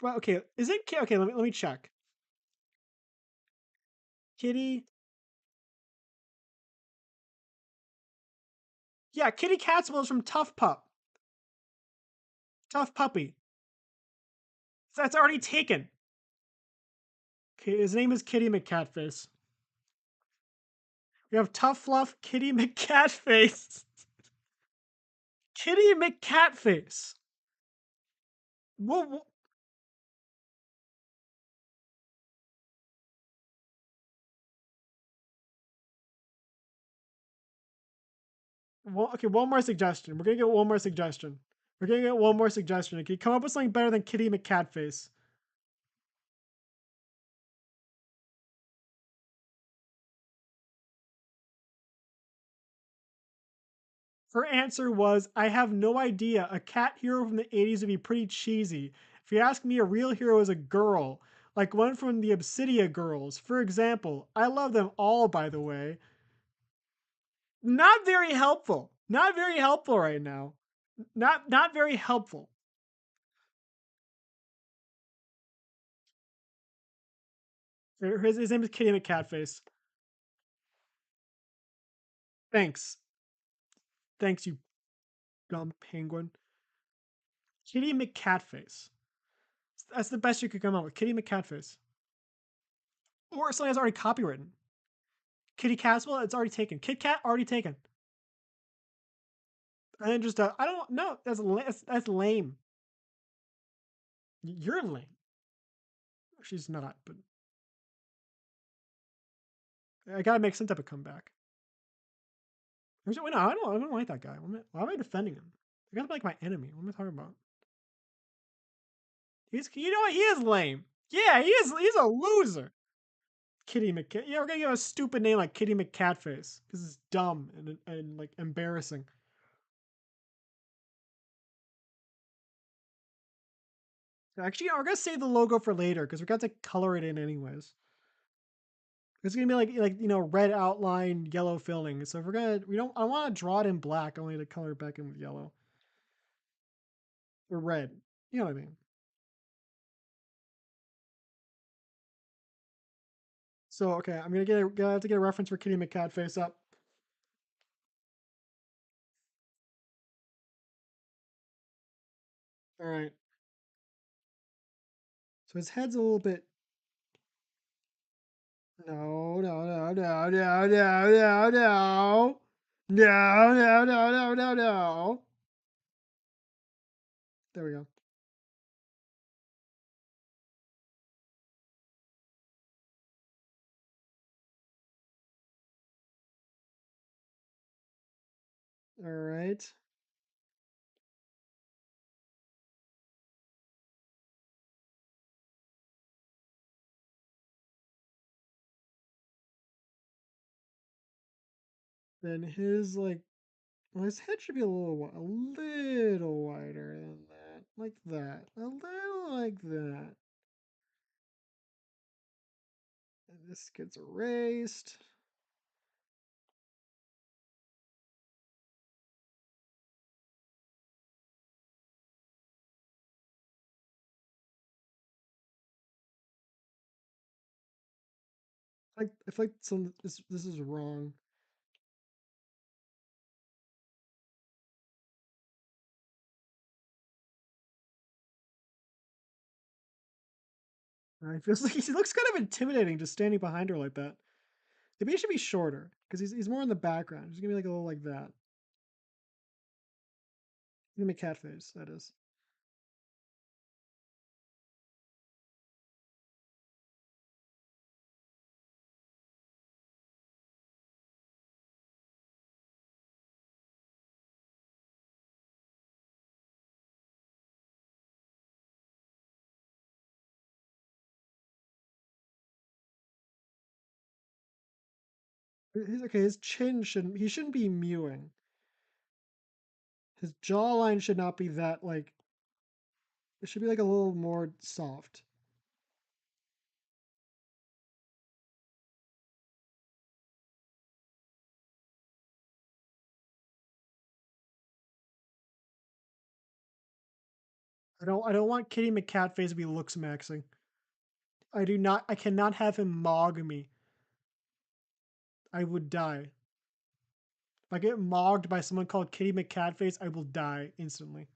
Speaker 1: Well, okay, is it okay? Let me check. Kitty, yeah, Kitty Catswell is from Tough Pup, Tough Puppy. So that's already taken. Okay, his name is Kitty McCatface. We have Tough Fluff, Kitty McCatface, Kitty McCatface. Well, okay, one more suggestion. We're gonna get one more suggestion. We're gonna get one more suggestion. Okay, come up with something better than Kitty McCatface. Her answer was, I have no idea. A cat hero from the 80s would be pretty cheesy. If you ask me, a real hero is a girl. like one from the Obsidia Girls, for example. I love them all, by the way. Not very helpful. Not very helpful right now. Not very helpful. His name is Kitty McCatface. Thanks. Thanks, you dumb penguin. Kitty McCatface. That's the best you could come up with. Kitty McCatface. Or something that's already copywritten. Kitty Caswell, it's already taken. Kit Kat, already taken. And then just, I don't know. That's lame. You're lame. She's not, but I gotta make some type of comeback. Wait, no, I don't like that guy. Why am I defending him? I gotta be like my enemy. What am I talking about? You know what? He is lame. Yeah, he is. He's a loser. Kitty McCat. Yeah, we're gonna give him a stupid name like Kitty McCatface because it's dumb and like embarrassing. Actually, we're gonna save the logo for later because we're gonna have to color it in anyways. It's gonna be like red outline, yellow filling. So if we're gonna we don't I want to draw it in black. I want to color it back in with yellow or red. You know what I mean? So okay, I'm gonna have to get a reference for Kitty McCatface up. All right. So his head's a little bit. No, no, no, no, no, no, no, no. No, no, no, no, no, no. There we go. All right. Then his well, his head should be a little wider than that, like that, a little like that. And this gets erased. Like I feel like this is wrong. It feels like he looks kind of intimidating just standing behind her like that. Maybe he should be shorter because he's more in the background. He's gonna be like a little like that. He's gonna be cat face. That is. Okay. His chin shouldn't. He shouldn't be mewing. His jawline should not be that like. It should be like a little more soft. I don't want Kitty McCatface to be looks maxing. I do not. I cannot have him mog me. I would die. If I get mogged by someone called Kitty McCatface, I will die instantly.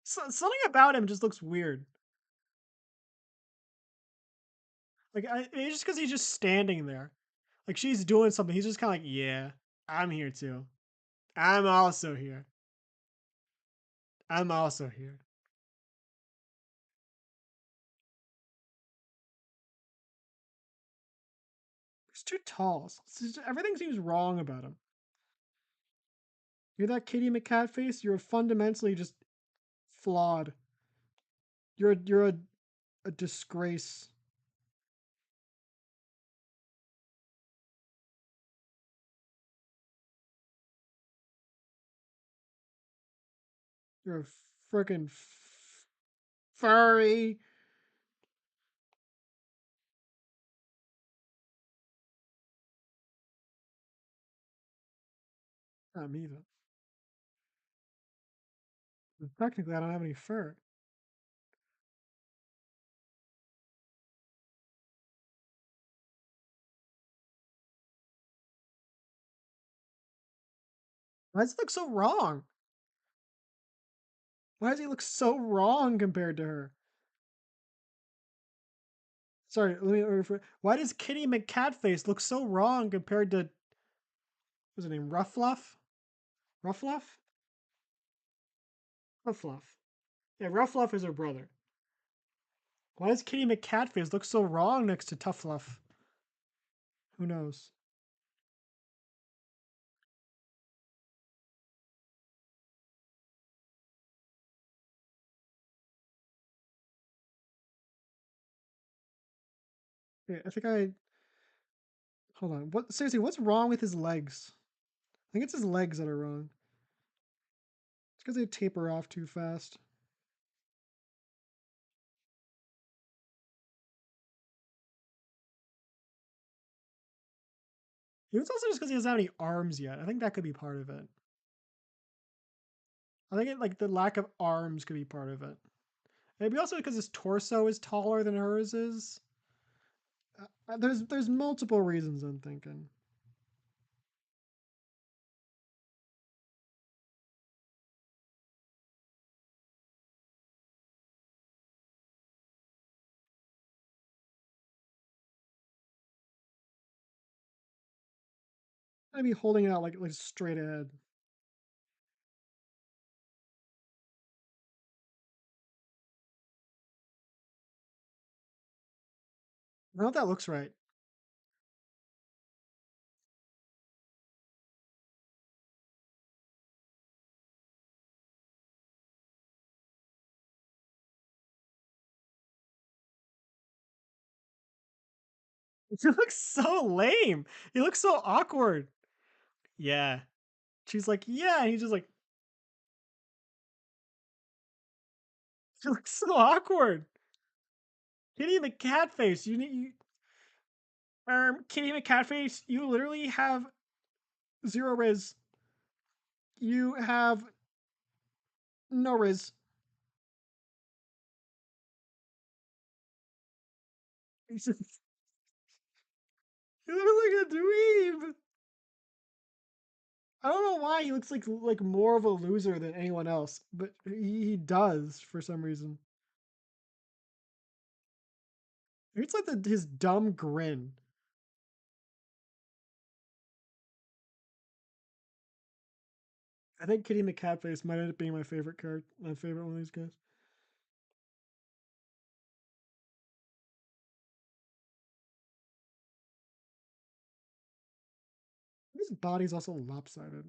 Speaker 1: Something about him just looks weird. It's just because he's just standing there. Like she's doing something. He's just kind of like, yeah, I'm here too. I'm also here. I'm also here. He's too tall. Everything seems wrong about him. You're that Kitty McCat face. You're fundamentally just flawed. You're a disgrace. You're a freaking furry. Not me though. Technically, I don't have any fur. Why does it look so wrong? Why does he look so wrong compared to her? Sorry, let me refer. Why does Kitty McCatface look so wrong compared to what's her name? Ruffluff? Ruffluff? Ruffluff. Yeah, Ruffluff is her brother. Why does Kitty McCatface look so wrong next to Tuffluff? Who knows? Yeah, I think I hold on. What seriously? What's wrong with his legs? I think it's his legs that are wrong. It's because they taper off too fast. It was also just because he doesn't have any arms yet. I think that could be part of it. I think it like the lack of arms could be part of it. Maybe also because his torso is taller than hers is. There's multiple reasons I'm thinking. I'd be holding it out like straight ahead. I don't know if that looks right. He looks so lame. He looks so awkward. Yeah. She's like, yeah. And he's just like, he looks so awkward. Kitty McCatface. Kitty McCatface. You literally have zero riz. You have no riz. He's just, he looks like a dweeb. I don't know why he looks like more of a loser than anyone else, but he does for some reason. It's like his dumb grin. I think Kitty McCatface might end up being my favorite character, my favorite one of these guys. His body's also lopsided.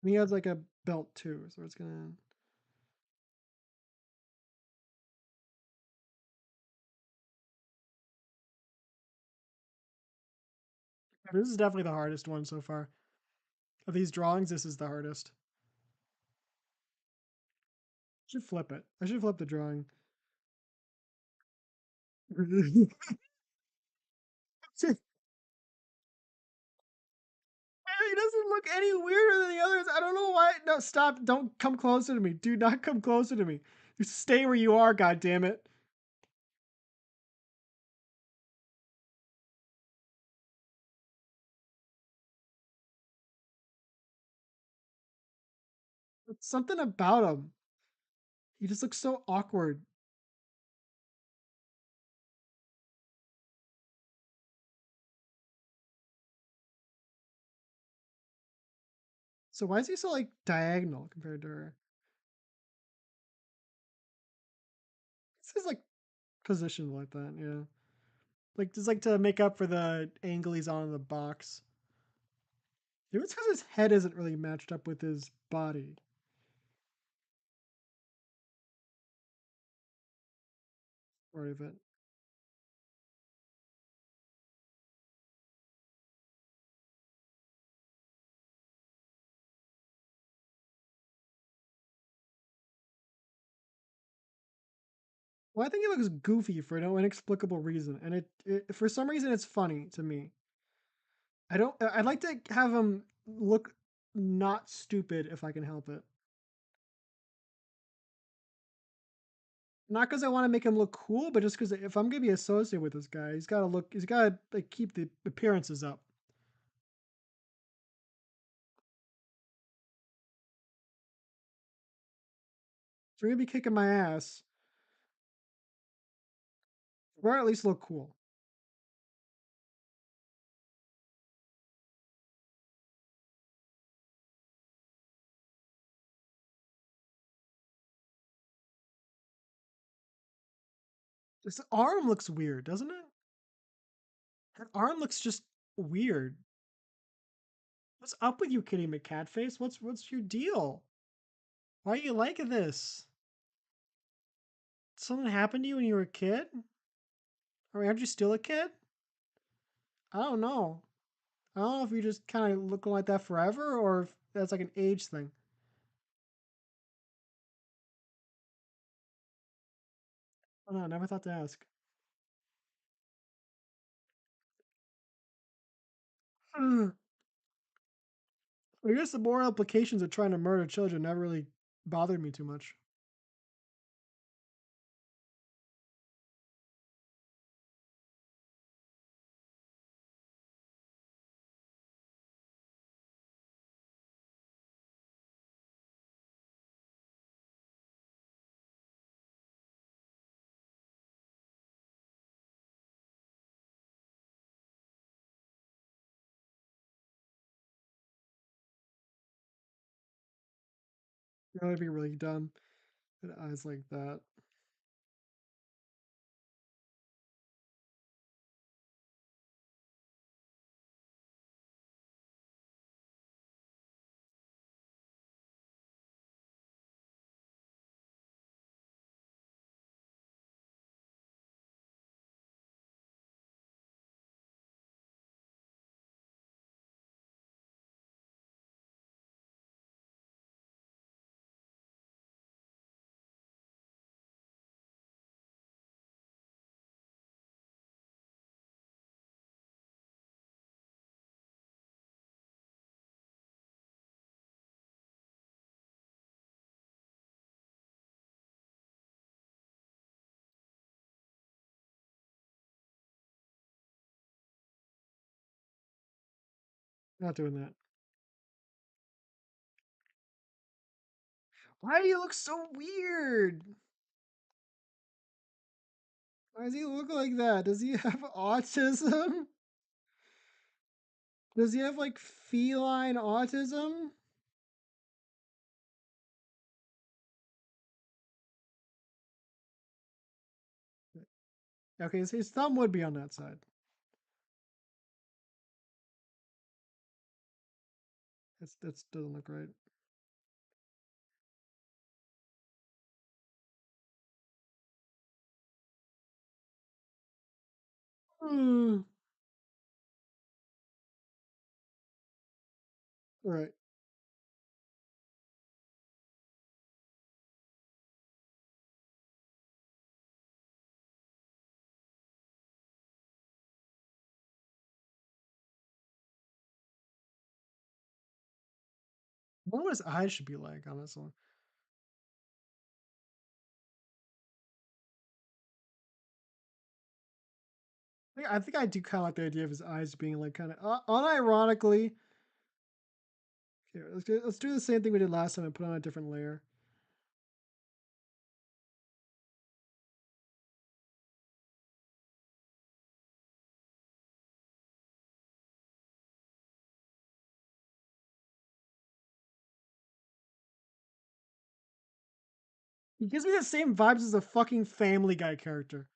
Speaker 1: And he has like a belt too, so it's gonna. This is definitely the hardest one so far. Of these drawings, this is the hardest. I should flip it. I should flip the drawing. He doesn't look any weirder than the others. I don't know why. No, stop. Don't come closer to me. Do not come closer to me. You stay where you are, God damn it. Something about him. He just looks so awkward. So why is he so like diagonal compared to her? This is like positioned like that, yeah. Like just like to make up for the angle he's on in the box. Maybe it's because his head isn't really matched up with his body. Part of it. Well, I think it looks goofy for no inexplicable reason, and it for some reason it's funny to me. I don't. I'd like to have him look not stupid if I can help it. Not because I want to make him look cool, but just because if I'm gonna be associated with this guy, he's got to look. He's got to like keep the appearances up. So we're gonna be kicking my ass, or at least look cool. This arm looks weird, doesn't it? That arm looks just weird. What's up with you, Kitty McCatface? What's your deal? Why are you like this? Did something happen to you when you were a kid? I mean, aren't you still a kid? I don't know. I don't know if you're just kind of looking like that forever or if that's like an age thing. I don't know. I never thought to ask. I guess the moral implications of trying to murder children never really bothered me too much. That would be really dumb. With eyes like that. Not doing that. Why do you look so weird? Why does he look like that? Does he have autism? Does he have like feline autism? Okay, so his thumb would be on that side. That doesn't look right. Hmm. All right. I wonder what his eyes should be like on this one. I think I do kind of like the idea of his eyes being like kind of unironically. Here, let's do the same thing we did last time and put on a different layer. He gives me the same vibes as a fucking Family Guy character.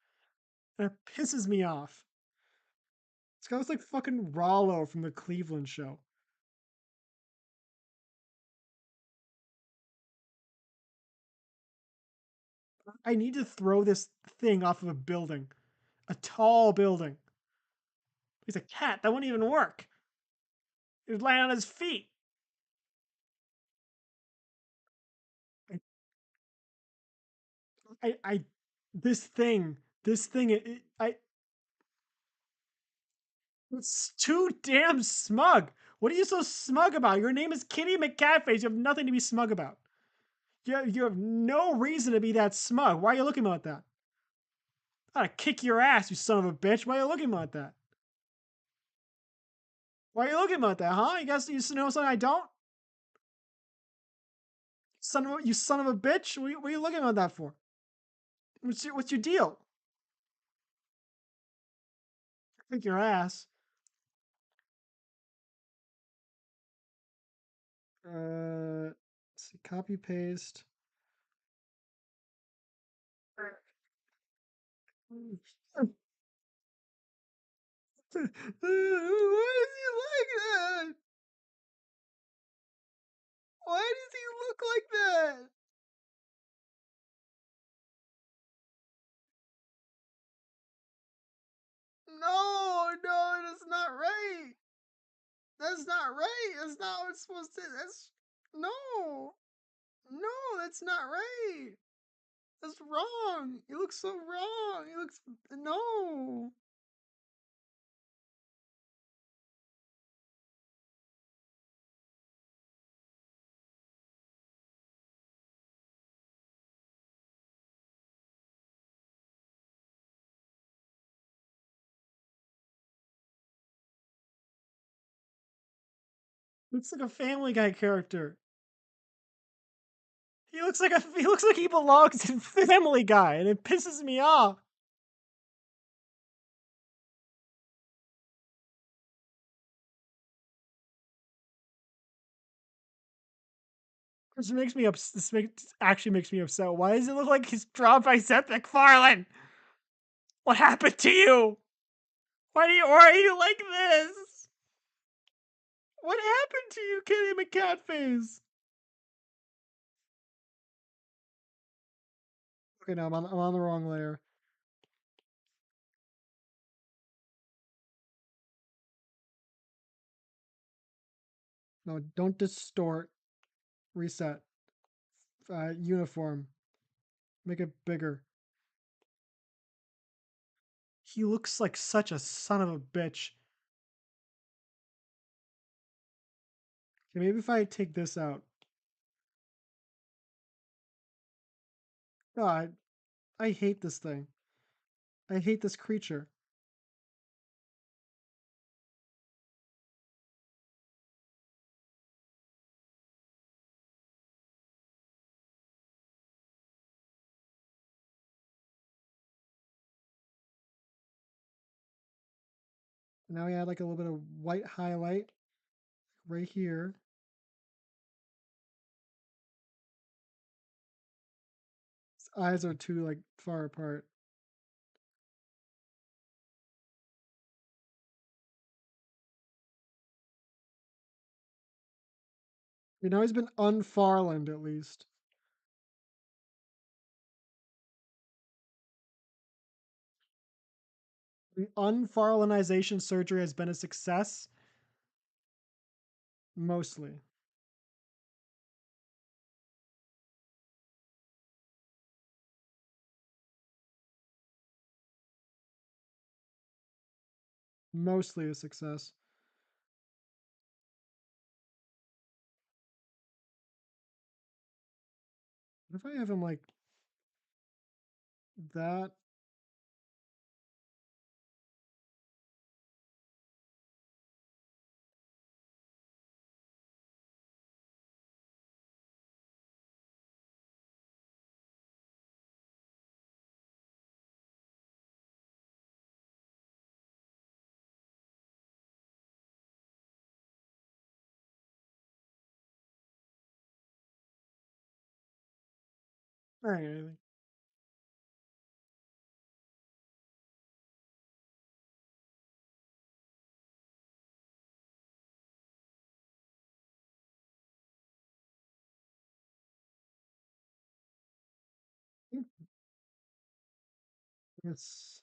Speaker 1: And it pisses me off. This guy looks like fucking Rollo from the Cleveland show. I need to throw this thing off of a building. A tall building. He's a cat. That wouldn't even work. He'd land on his feet. I this thing, it's too damn smug. What are you so smug about? Your name is Kitty McCatface. You have nothing to be smug about. You have no reason to be that smug. Why are you looking like that? I'm gonna kick your ass, you son of a bitch. Why are you looking like that? Why are you looking like that, huh? You guys, you know something I don't? You son of a bitch. What are you looking like that for? What's your deal? Kick your ass. Let's see, copy paste. Why is he like that? Why does he look like that? No, no, that's not right. That's not right. That's not what it's supposed to. That's no, no, that's not right. That's wrong. You look so wrong. You look no. Looks like a Family Guy character. He looks like he belongs in Family Guy, and it pisses me off. This makes me upset. Actually makes me upset. Why does it look like he's drawn by Seth MacFarlane? What happened to you? Why are you like this? What happened to you, Kitty McCatface? Okay, no, I'm on the wrong layer. No, don't distort. Reset. Uniform. Make it bigger. He looks like such a son of a bitch. Okay, maybe if I take this out. No, I hate this thing. I hate this creature. Now we add like a little bit of white highlight right here. His eyes are too like far apart. You know, he's been unfarland at least. The unfarlandization surgery has been a success, mostly. Mostly a success. What if I have him like that? Anything. It's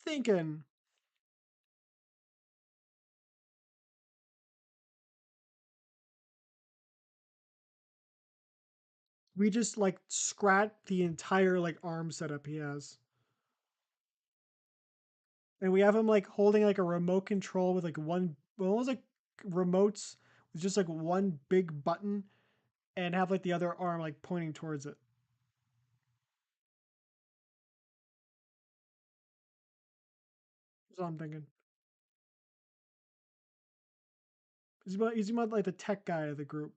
Speaker 1: thinking we just like scrap the entire like arm setup he has. And we have him like holding like a remote control with like one well, almost like remotes with just like one big button and have like the other arm like pointing towards it. That's what I'm thinking. He's about like the tech guy of the group.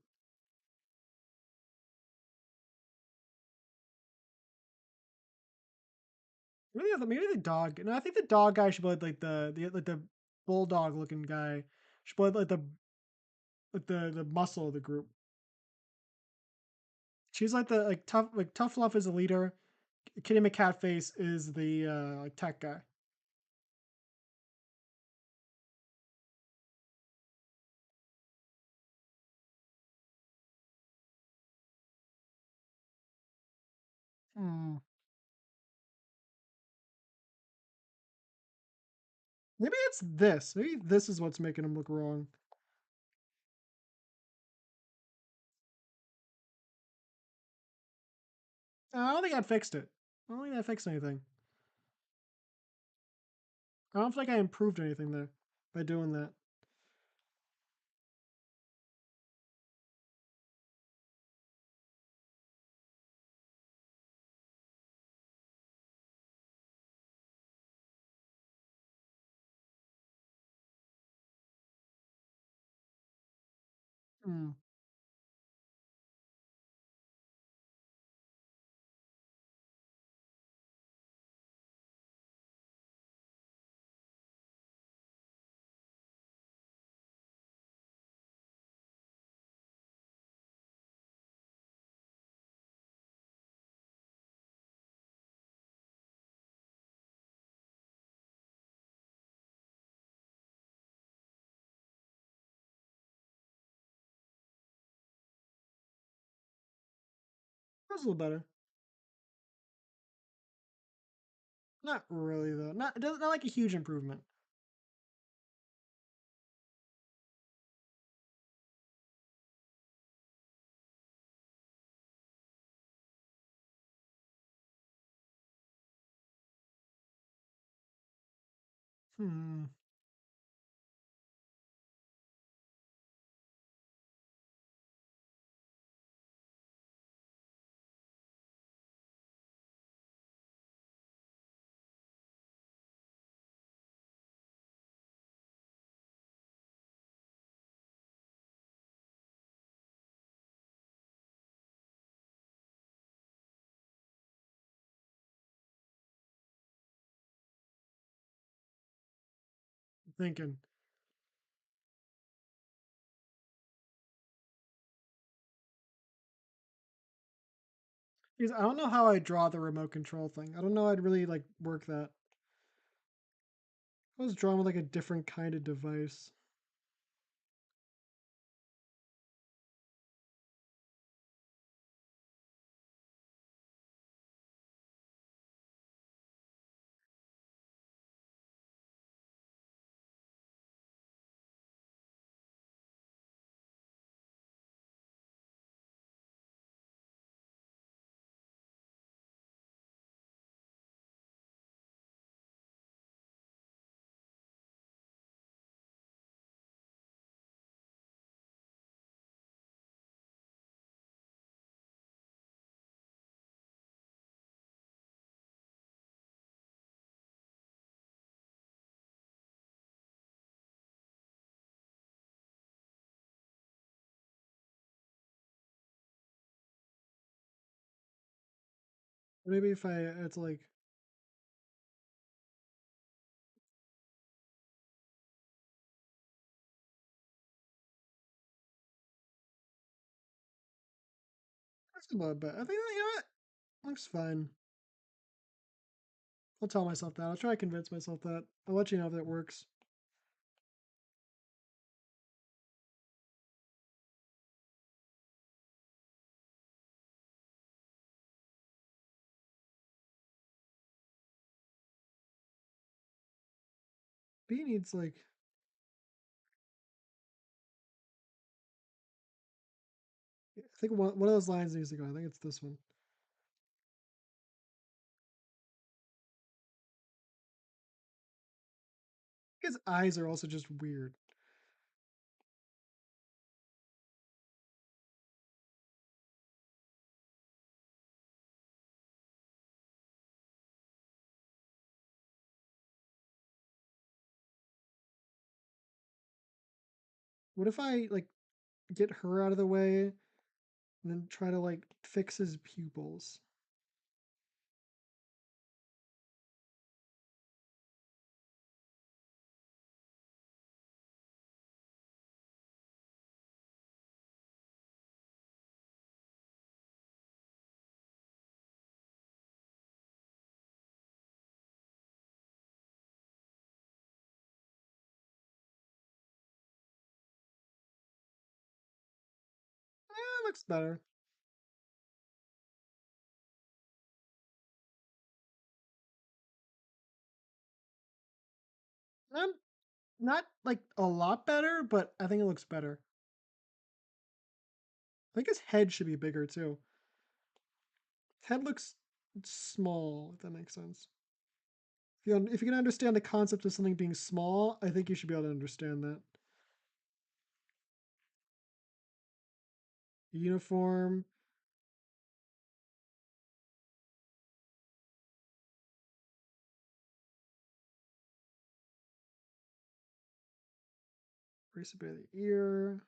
Speaker 1: Maybe the dog. No, I think the dog guy should be like the bulldog looking guy. Should be like the muscle of the group. She's like the tough love is the leader. Kitty McCatface is the like tech guy. Hmm. Maybe it's this. Maybe this is what's making him look wrong. I don't think I fixed it. I don't think I fixed anything. I don't think I improved anything there by doing that. Hmm. That's a little better. Not really though. Not like a huge improvement. Hmm. I'm thinking. Because I don't know how I draw the remote control thing. I don't know. I'd really like work that. I was drawn with like a different kind of device. Maybe if it's like that's a little bit. I think you know what looks fine. I'll tell myself that. I'll try to convince myself that. I'll let you know if that works. B needs like I think one of those lines needs to go. I think it's this one. His eyes are also just weird. What if I like get her out of the way and then try to like fix his pupils? Yeah, looks better. Um, Not like a lot better, but I think it looks better. I think his head should be bigger too. His head looks small, if that makes sense. If you can understand the concept of something being small, I think you should be able to understand that. Uniform. Race a bit of the ear.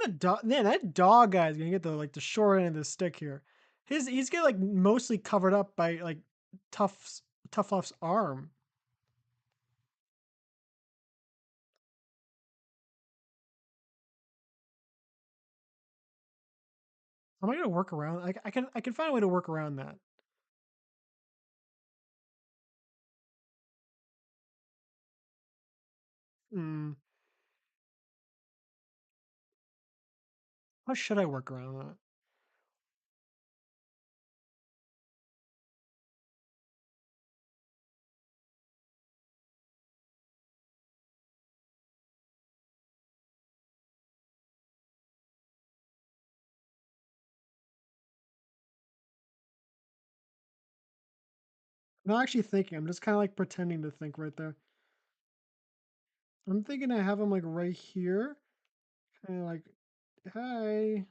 Speaker 1: That dog, man, that dog guy's gonna get the short end of the stick here. He's getting like mostly covered up by like Tuff's Tough Luff's arm. How am I gonna work around? I can find a way to work around that. Hmm. How should I work around that? I'm not actually thinking. I'm just kind of like pretending to think right there. I'm thinking I have him like right here, kind of like, hi.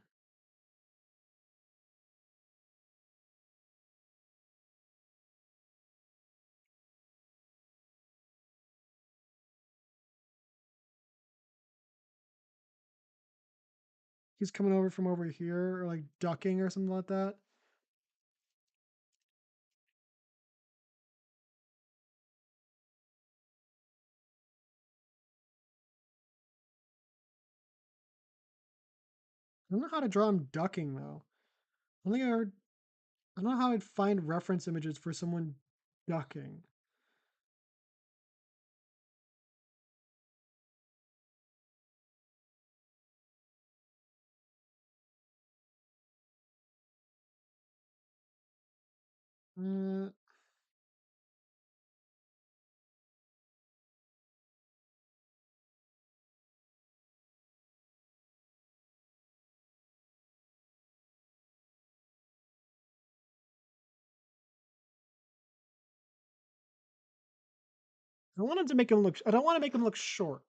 Speaker 1: He's coming over from over here, or like ducking or something like that. I don't know how to draw him ducking though. I don't think I don't know how I'd find reference images for someone ducking. Uh, I wanted to make him look. I don't want to make him look short.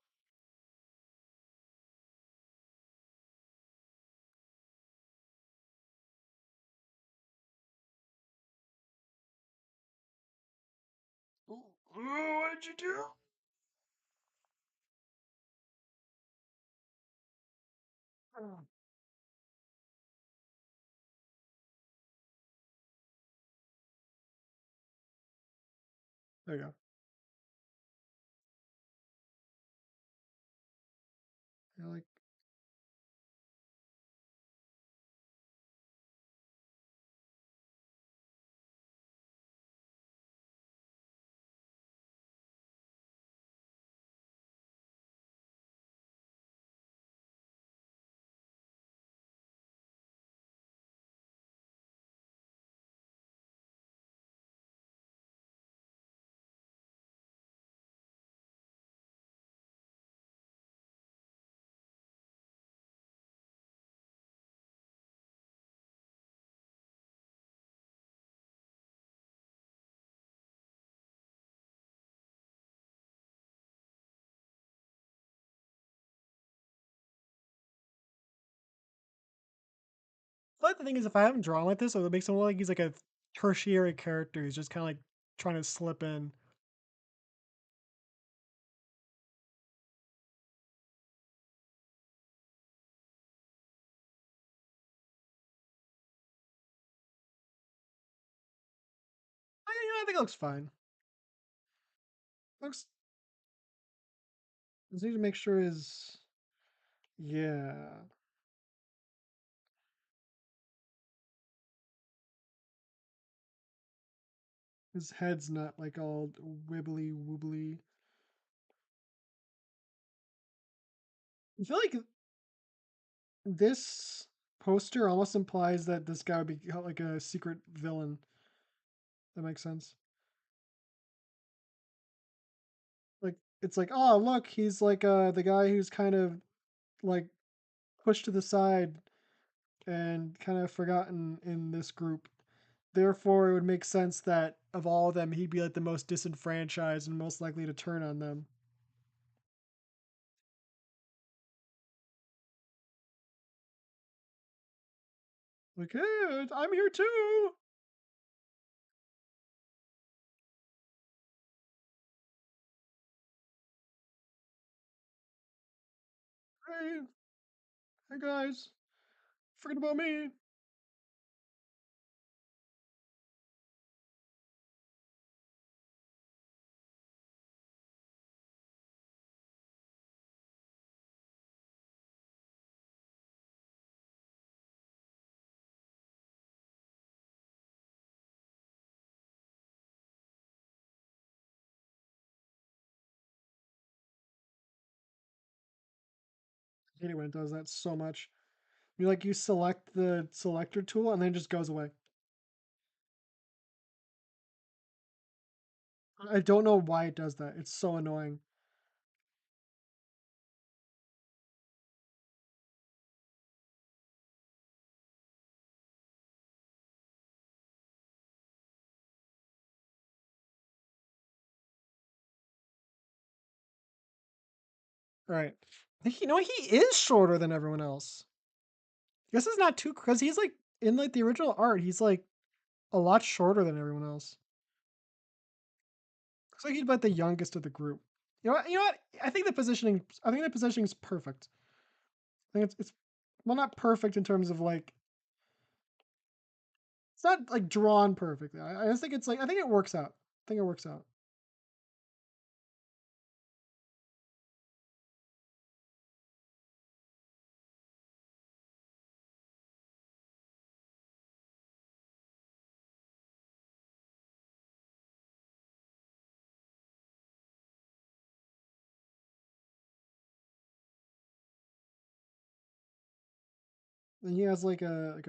Speaker 1: Oh, what did you do? There you go. Yeah, like but the thing is, if I haven't drawn like this, it'll make someone look like he's like a tertiary character. He's just kind of like trying to slip in. I think it looks fine. Looks. Just need to make sure his. Yeah, his head's not like all wibbly wobbly. I feel like this poster almost implies that this guy would be like a secret villain. That makes sense. Like it's like, oh look, he's like the guy who's kind of like pushed to the side and kind of forgotten in this group. Therefore, it would make sense that of all of them, he'd be like the most disenfranchised and most likely to turn on them. Like, hey, I'm here too. Hey, hey guys, forget about me. I hate it when it does that so much. You select the selector tool and then it just goes away. I don't know why it does that. It's so annoying. All right. I think he is shorter than everyone else. This is not too because he's like in like the original art, he's like a lot shorter than everyone else. Looks like he's like the youngest of the group. You know what? You know what? I think the positioning. I think the positioning is perfect. I think it's well, not perfect in terms of like it's not like drawn perfectly. I just think it's like I think it works out. I think it works out. And he has like a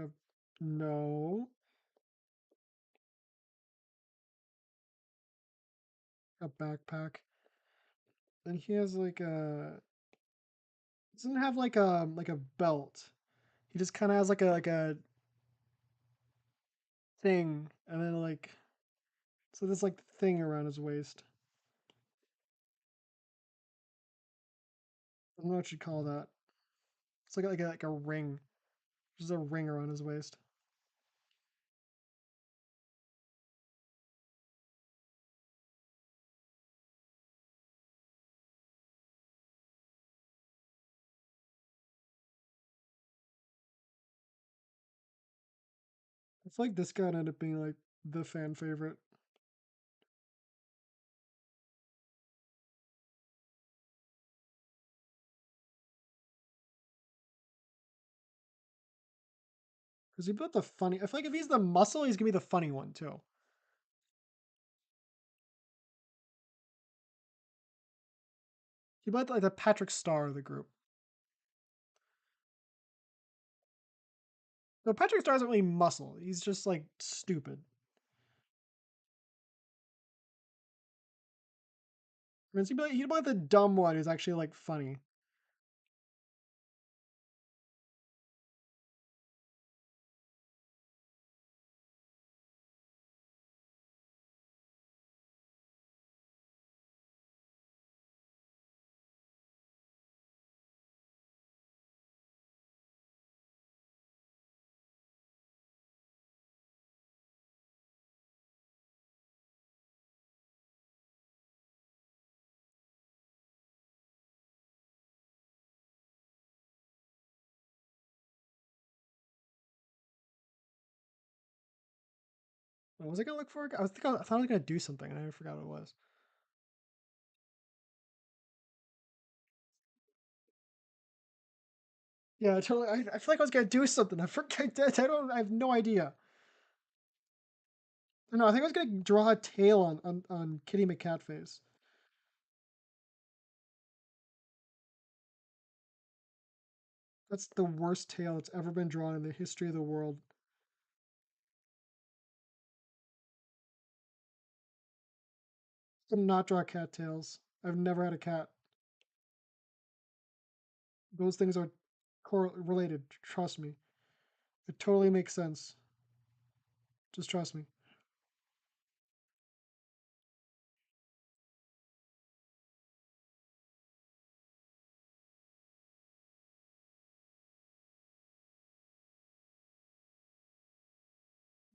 Speaker 1: no a backpack. And he has like a doesn't have like a belt. He just kind of has like a thing, and then like so this like thing around his waist. I don't know what you'd call that. It's like a ring. Just a ring around his waist. I feel like this guy ended up being like the fan favorite. Because he built the funny. I feel like if he's the muscle, he's gonna be the funny one too. He built like the Patrick Star of the group. No, Patrick Star isn't really muscle. He's just like stupid. I mean, he'd be like the dumb one who's actually like funny. What was I gonna look for? I thought I was gonna do something and I forgot what it was. Yeah, totally. I feel like I was gonna do something. I forget. I don't. I have no idea. No, I think I was gonna draw a tail on Kitty McCatface. That's the worst tail that's ever been drawn in the history of the world. I did not draw cat tails. I've never had a cat. Those things are related. Trust me. It totally makes sense. Just trust me.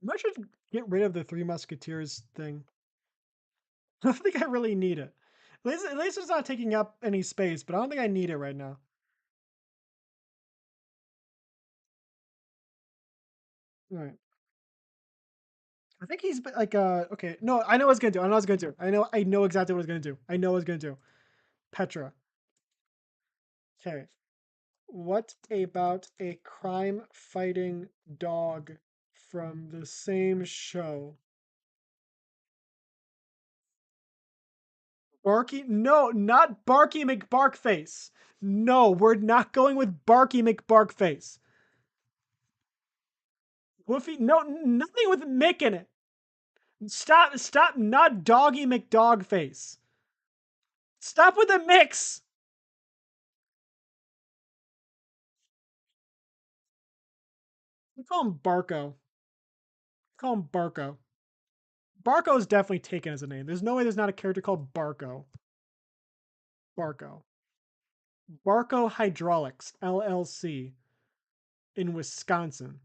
Speaker 1: I might should get rid of the Three Musketeers thing. I don't think I really need it. At least it's not taking up any space, but I don't think I need it right now. All right. I think he's like okay. No, I know what it's gonna do. I know what it's gonna do. I know exactly what it's gonna do. I know what it's gonna do. Petra. Okay. What about a crime fighting dog from the same show? Barky? No, not Barky McBarkface. No, we're not going with Barky McBarkface. Woofy? No, nothing with Mick in it. Stop, not Doggy McDogface. Stop with the mix. We call him Barco. Call him Barco. Barco is definitely taken as a name. There's no way there's not a character called Barco. Barco. Barco Hydraulics LLC in Wisconsin.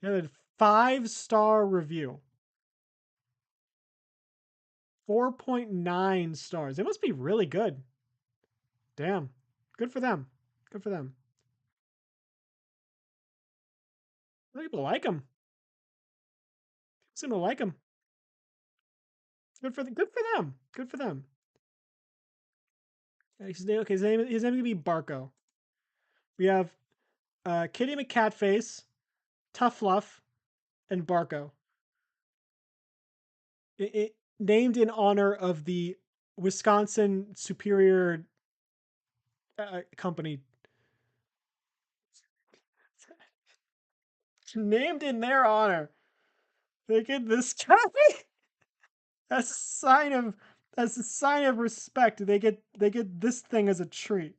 Speaker 1: They had a 5-star review. 4.9 stars. They must be really good. Damn. Good for them. Good for them. People like them. People seem to like them. Good for them. Good for them. His name could be Barco. We have Kitty McCatface, Tough Fluff, and Barco. Named in honor of the Wisconsin Superior Company. Named in their honor. They get this guy as a sign of respect. They get this thing as a treat.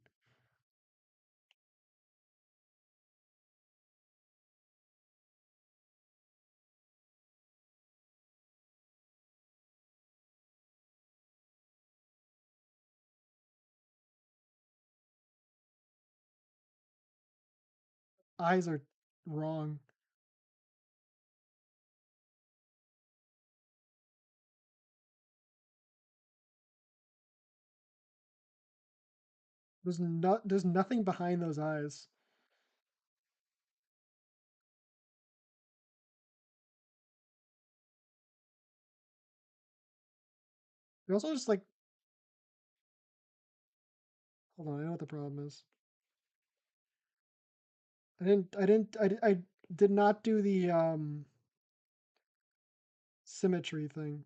Speaker 1: Eyes are wrong. There's nothing behind those eyes. They're also just like, hold on, I know what the problem is. I did not do the symmetry thing.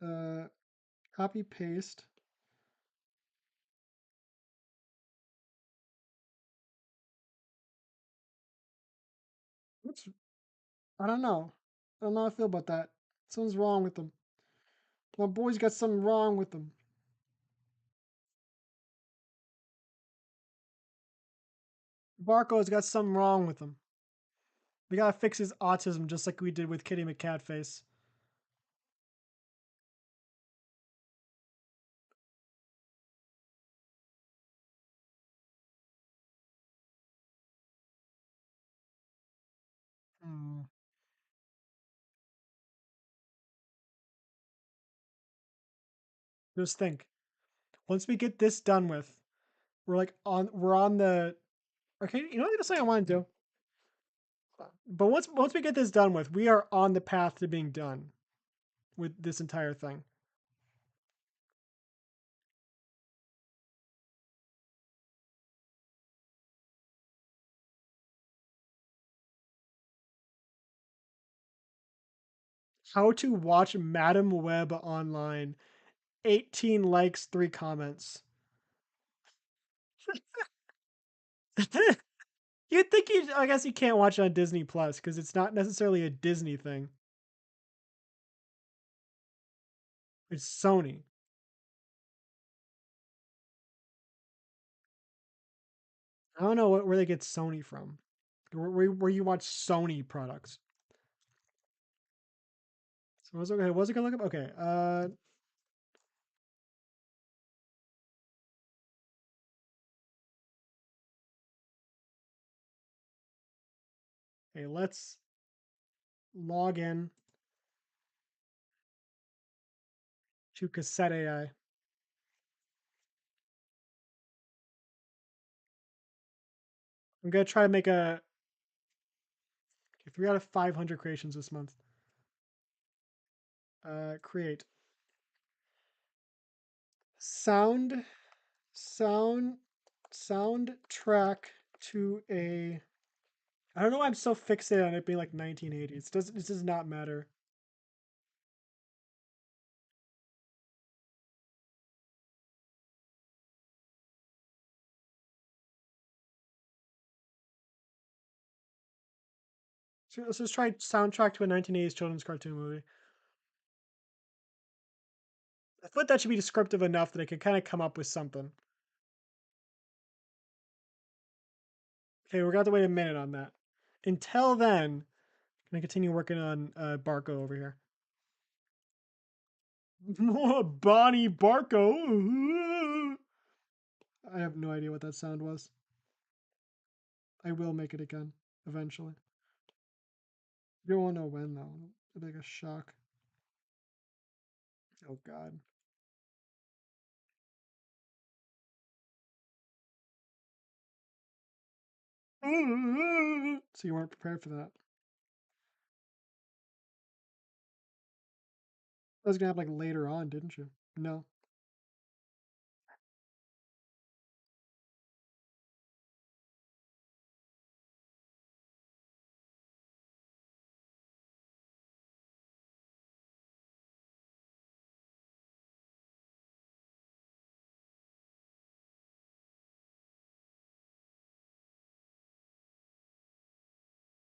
Speaker 1: Uh, copy paste. What's I don't know. I don't know how I feel about that. Something's wrong with them. My boy's got something wrong with them. Barco's got something wrong with him. We gotta fix his autism just like we did with Kitty McCatface. Hmm. Just think. Once we get this done with, we're on the okay, you know what I want to do? But once we get this done with, we are on the path to being done with this entire thing. How to watch Madam Web online. 18 likes, 3 comments. You'd think I guess you can't watch it on Disney Plus because it's not necessarily a Disney thing. It's Sony. I don't know where they get Sony from. Where you watch Sony products. So what's okay? What's it gonna look up? Okay. Okay. Let's log in to Cassette AI. I'm gonna try to make a okay, 3 out of 500 creations this month. Create sound sound soundtrack to a. I don't know why I'm so fixated on it being like 1980s. It does not matter. So let's just try soundtrack to a 1980s children's cartoon movie. I thought that should be descriptive enough that I could kind of come up with something. Okay, we're gonna have to wait a minute on that. Until then, I'm gonna continue working on Barco over here. Bonnie Barco. I have no idea what that sound was. I will make it again eventually. You don't want to know when though. It'll be like a shock. Oh God. So you weren't prepared for that. That was gonna happen like later on, didn't you? No.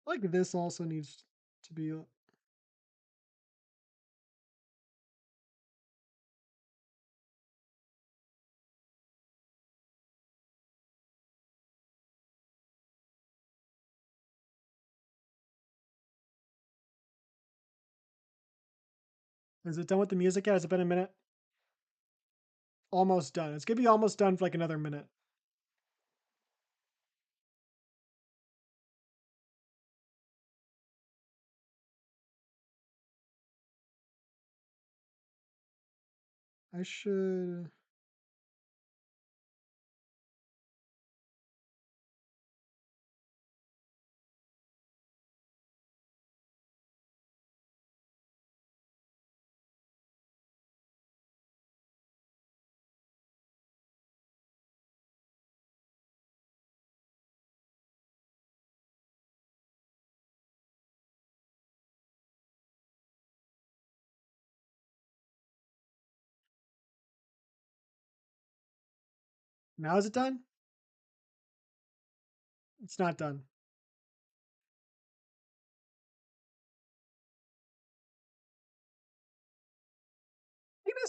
Speaker 1: Like this also needs to be. Is it done with the music yet? Has it been a minute? Almost done. It's gonna be almost done for like another minute. I should. Now is it done? It's not done.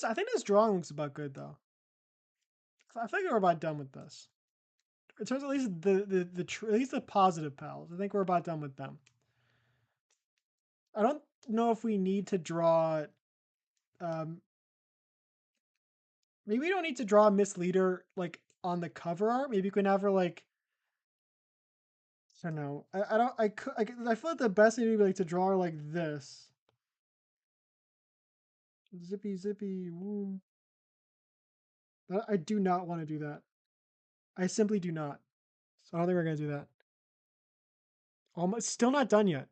Speaker 1: I think this drawing looks about good though. I think we're about done with this. In terms of at least at least the positive pals. I think we're about done with them. I don't know if we need to draw. Um, Maybe we don't need to draw a misleader like on the cover art. Maybe we can have her like I don't know. I don't. I could. I feel like the best thing would be like to draw her like this. Zippy zippy woo. But I do not want to do that. I simply do not. So I don't think we're gonna do that. Almost still not done yet.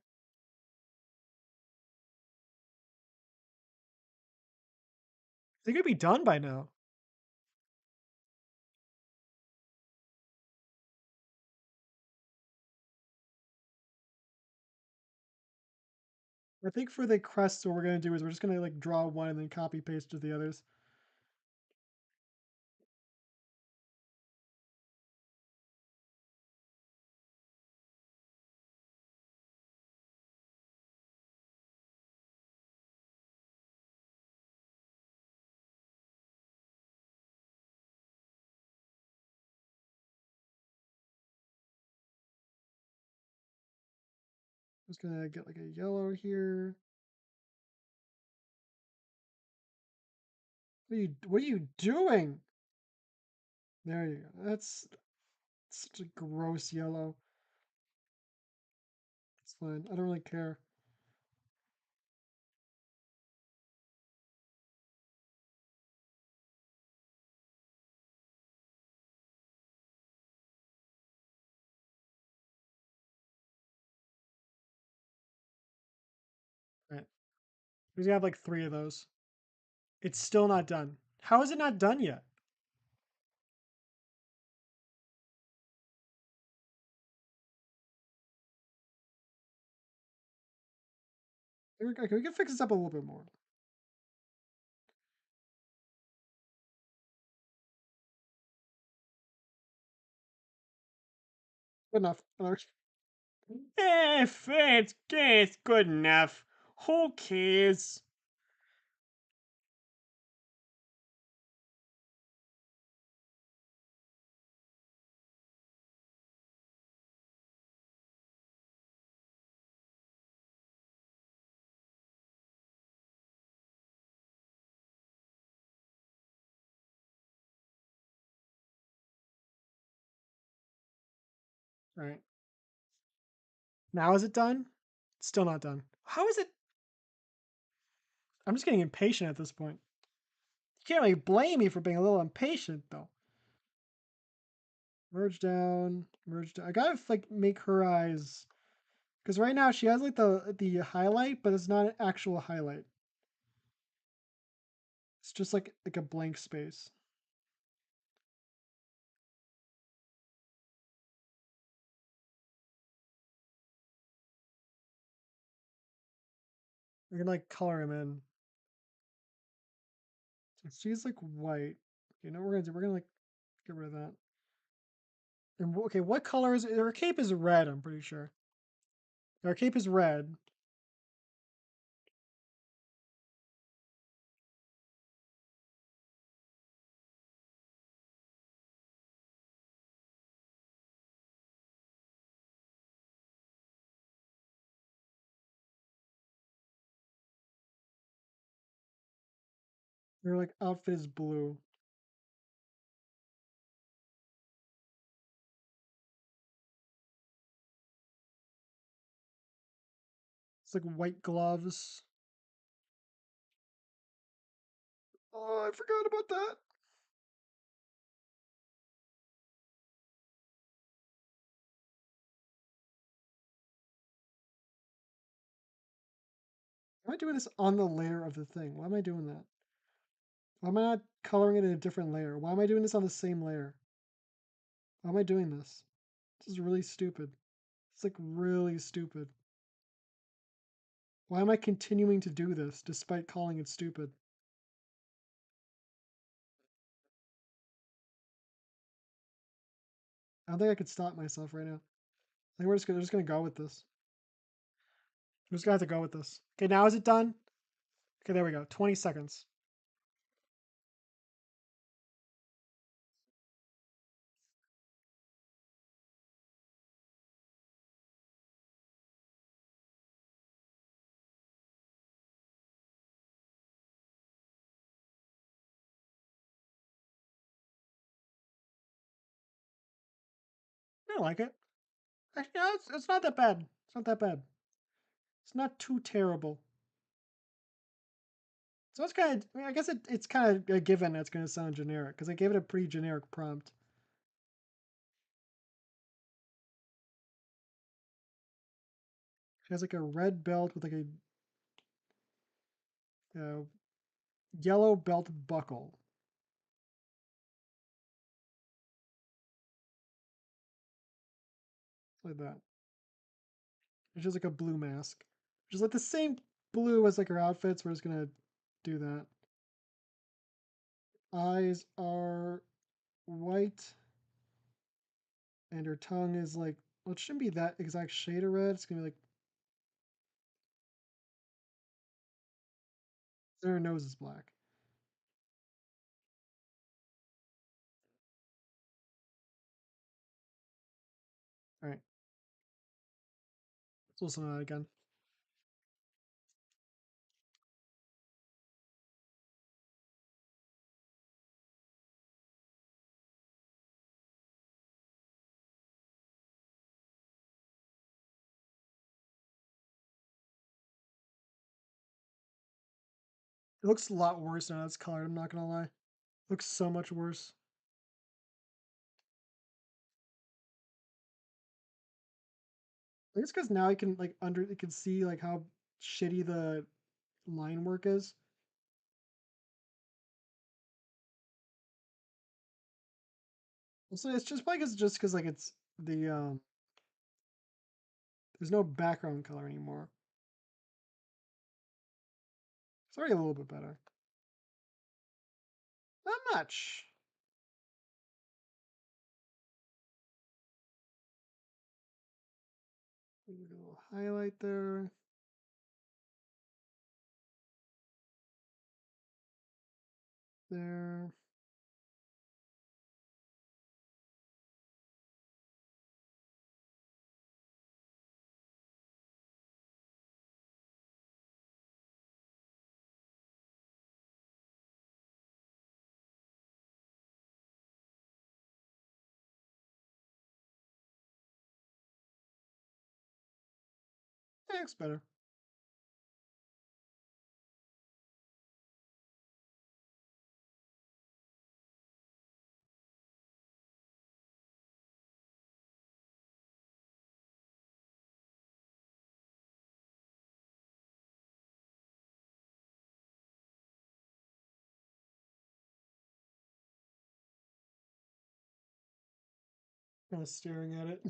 Speaker 1: I think it'd be done by now. I think for the crest, what we're gonna do is we're just gonna like draw one and then copy paste to the others. Just gonna get like a yellow here. What are you doing? There you go. That's such a gross yellow. It's fine. I don't really care. Right. We're gonna have like three of those. It's still not done. How is it not done yet? There we go. Okay, we can fix this up a little bit more. Good enough. It's good enough. Who cares? Right. Now is it done? Still not done. How is it? I'm just getting impatient at this point. You can't really blame me for being a little impatient though. Merge down, merge down. I gotta like make her eyes because right now she has like the highlight, but it's not an actual highlight. It's just like a blank space. We're gonna like color him in. So she's like white. You know what we're gonna do? We're gonna like get rid of that. And okay, what color is it? Her cape is red. I'm pretty sure. Her cape is red. Her like outfit is blue. It's like white gloves. Oh, I forgot about that. Why am I doing this on the layer of the thing? Why am I doing that? Why am I not coloring it in a different layer? Why am I doing this on the same layer? Why am I doing this? This is really stupid. It's like really stupid. Why am I continuing to do this despite calling it stupid? I don't think I could stop myself right now. I think we're just gonna go with this. We're just gonna have to go with this. Okay, now is it done? Okay, there we go. 20 seconds. I like it. Actually, no, it's not that bad. It's not that bad. It's not too terrible. So it's kind of, I mean, I guess it's kind of a given that's going to sound generic because I gave it a pretty generic prompt. She has like a red belt with like a uh, yellow belt buckle, like that. It's just like a blue mask, which is like the same blue as like her outfits. We're just gonna do that. Eyes are white, and her tongue is like, well, it shouldn't be that exact shade of red. It's gonna be like, her nose is black. All right, let's listen to that again. It looks a lot worse now it's colored. I'm not gonna lie. It looks so much worse. I guess because now I can like you can see like how shitty the line work is. Also, it's just probably because like it's the there's no background color anymore. It's already a little bit better. Not much. A little highlight there. There. It's better. Kind of staring at it.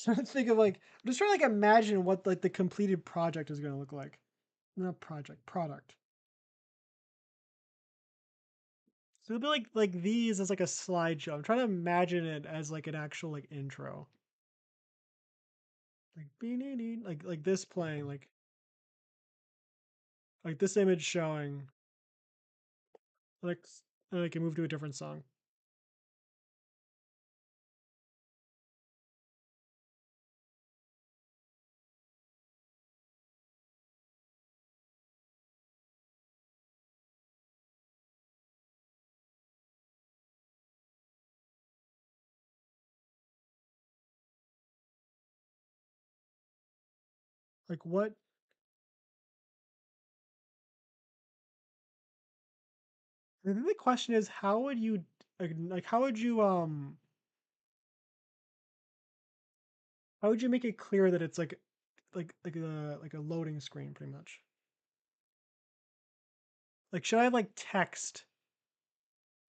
Speaker 1: Trying to think of like I'm just trying to like imagine what like the completed project is gonna look like. Not project, product. So it'll be like these as like a slideshow. I'm trying to imagine it as like an actual like intro. Like this playing, like this image showing, like and I can move to a different song. Like what I think the question is how would you like how would you make it clear that it's like a loading screen pretty much? Like should I have like text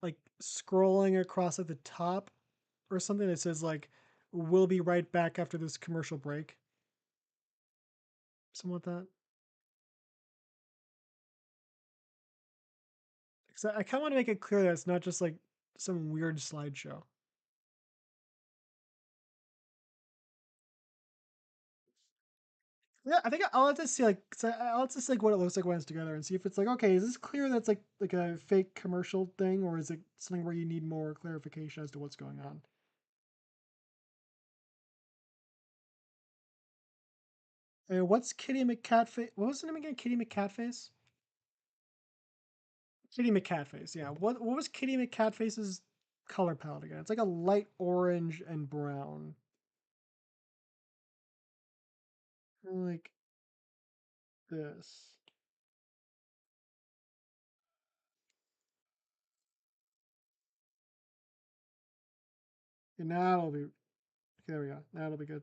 Speaker 1: like scrolling across at the top or something that says like we'll be right back after this commercial break? Something like that. 'Cause I kind of want to make it clear that it's not just like some weird slideshow. Yeah, I think I'll have to see like I'll have to see like what it looks like when it's together and see if it's like okay, is this clear that's like a fake commercial thing or is it something where you need more clarification as to what's going on? What's Kitty McCatface? What was the name again? Kitty McCatface? Kitty McCatface. Yeah. What was Kitty McCatface's color palette again? It's like a light orange and brown. Like this. And now it'll be okay, there we go. Now it'll be good.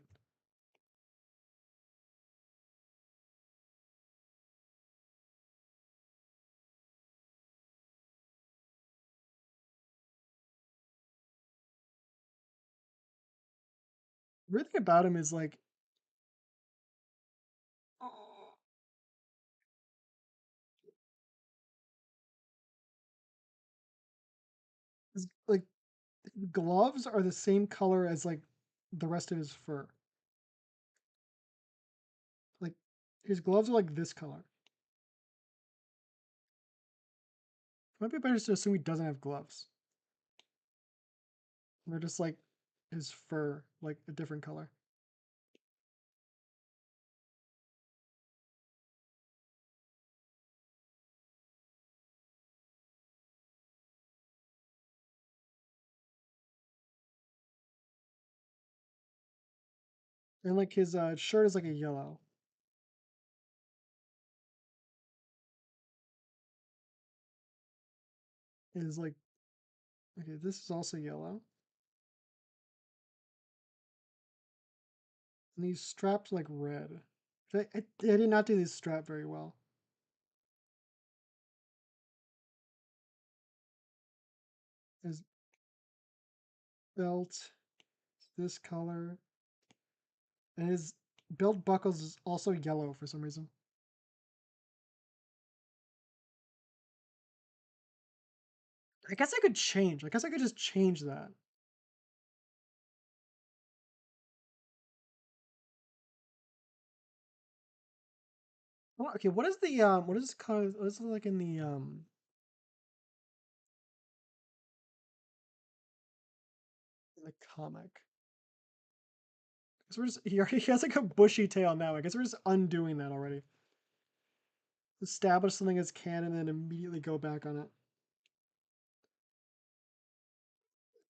Speaker 1: Weird thing about him is like his like gloves are the same color as like the rest of his fur. Like his gloves are like this color. Might be better just to assume he doesn't have gloves. They're just like his fur, like a different color. And like his shirt is like a yellow. Is like okay, this is also yellow. And these straps like red. I did not do this strap very well. His belt, this color, and his belt buckles is also yellow for some reason. I guess I could change. I guess I could just change that. Well, okay, what is the what is this called? What is it like in the comic? Because we're just he already has like a bushy tail now. I guess we're just undoing that already. Establish something as canon and then immediately go back on it.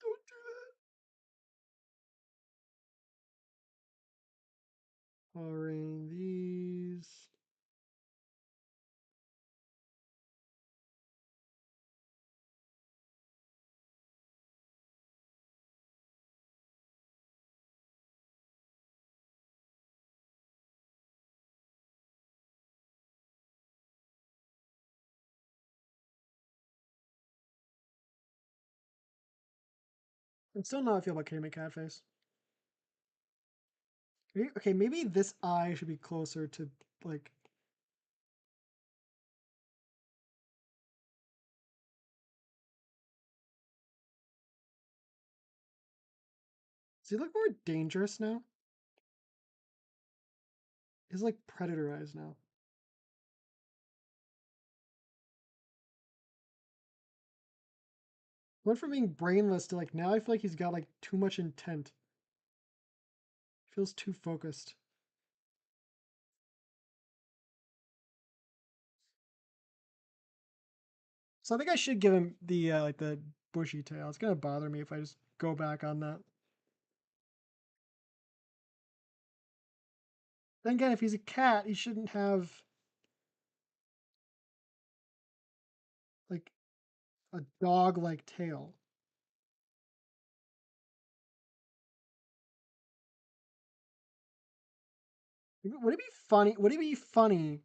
Speaker 1: Don't do that. Coloring these. I'm still not feel about Kitty McCatface. Okay, maybe this eye should be closer to like. Does he look more dangerous now? He's like predator eyes now. Went from being brainless to like now I feel like he's got like too much intent. Feels too focused. So I think I should give him the like the bushy tail. It's gonna bother me if I just go back on that. Then again, if he's a cat, he shouldn't have like a dog-like tail. Would it be funny? Would it be funny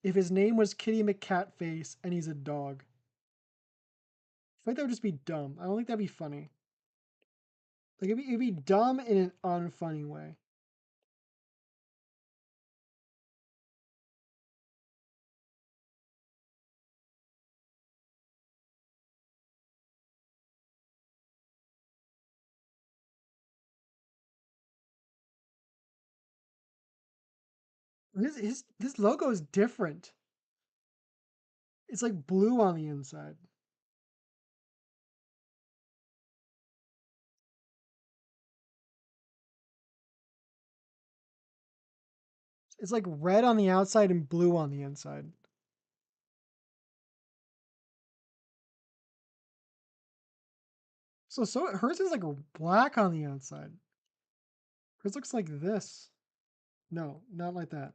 Speaker 1: if his name was Kitty McCatface and he's a dog? I think that would just be dumb. I don't think that'd be funny. Like it'd be dumb in an unfunny way. His this logo is different. It's like blue on the inside. It's like red on the outside and blue on the inside. So hers is like black on the outside. Hers looks like this. No, not like that.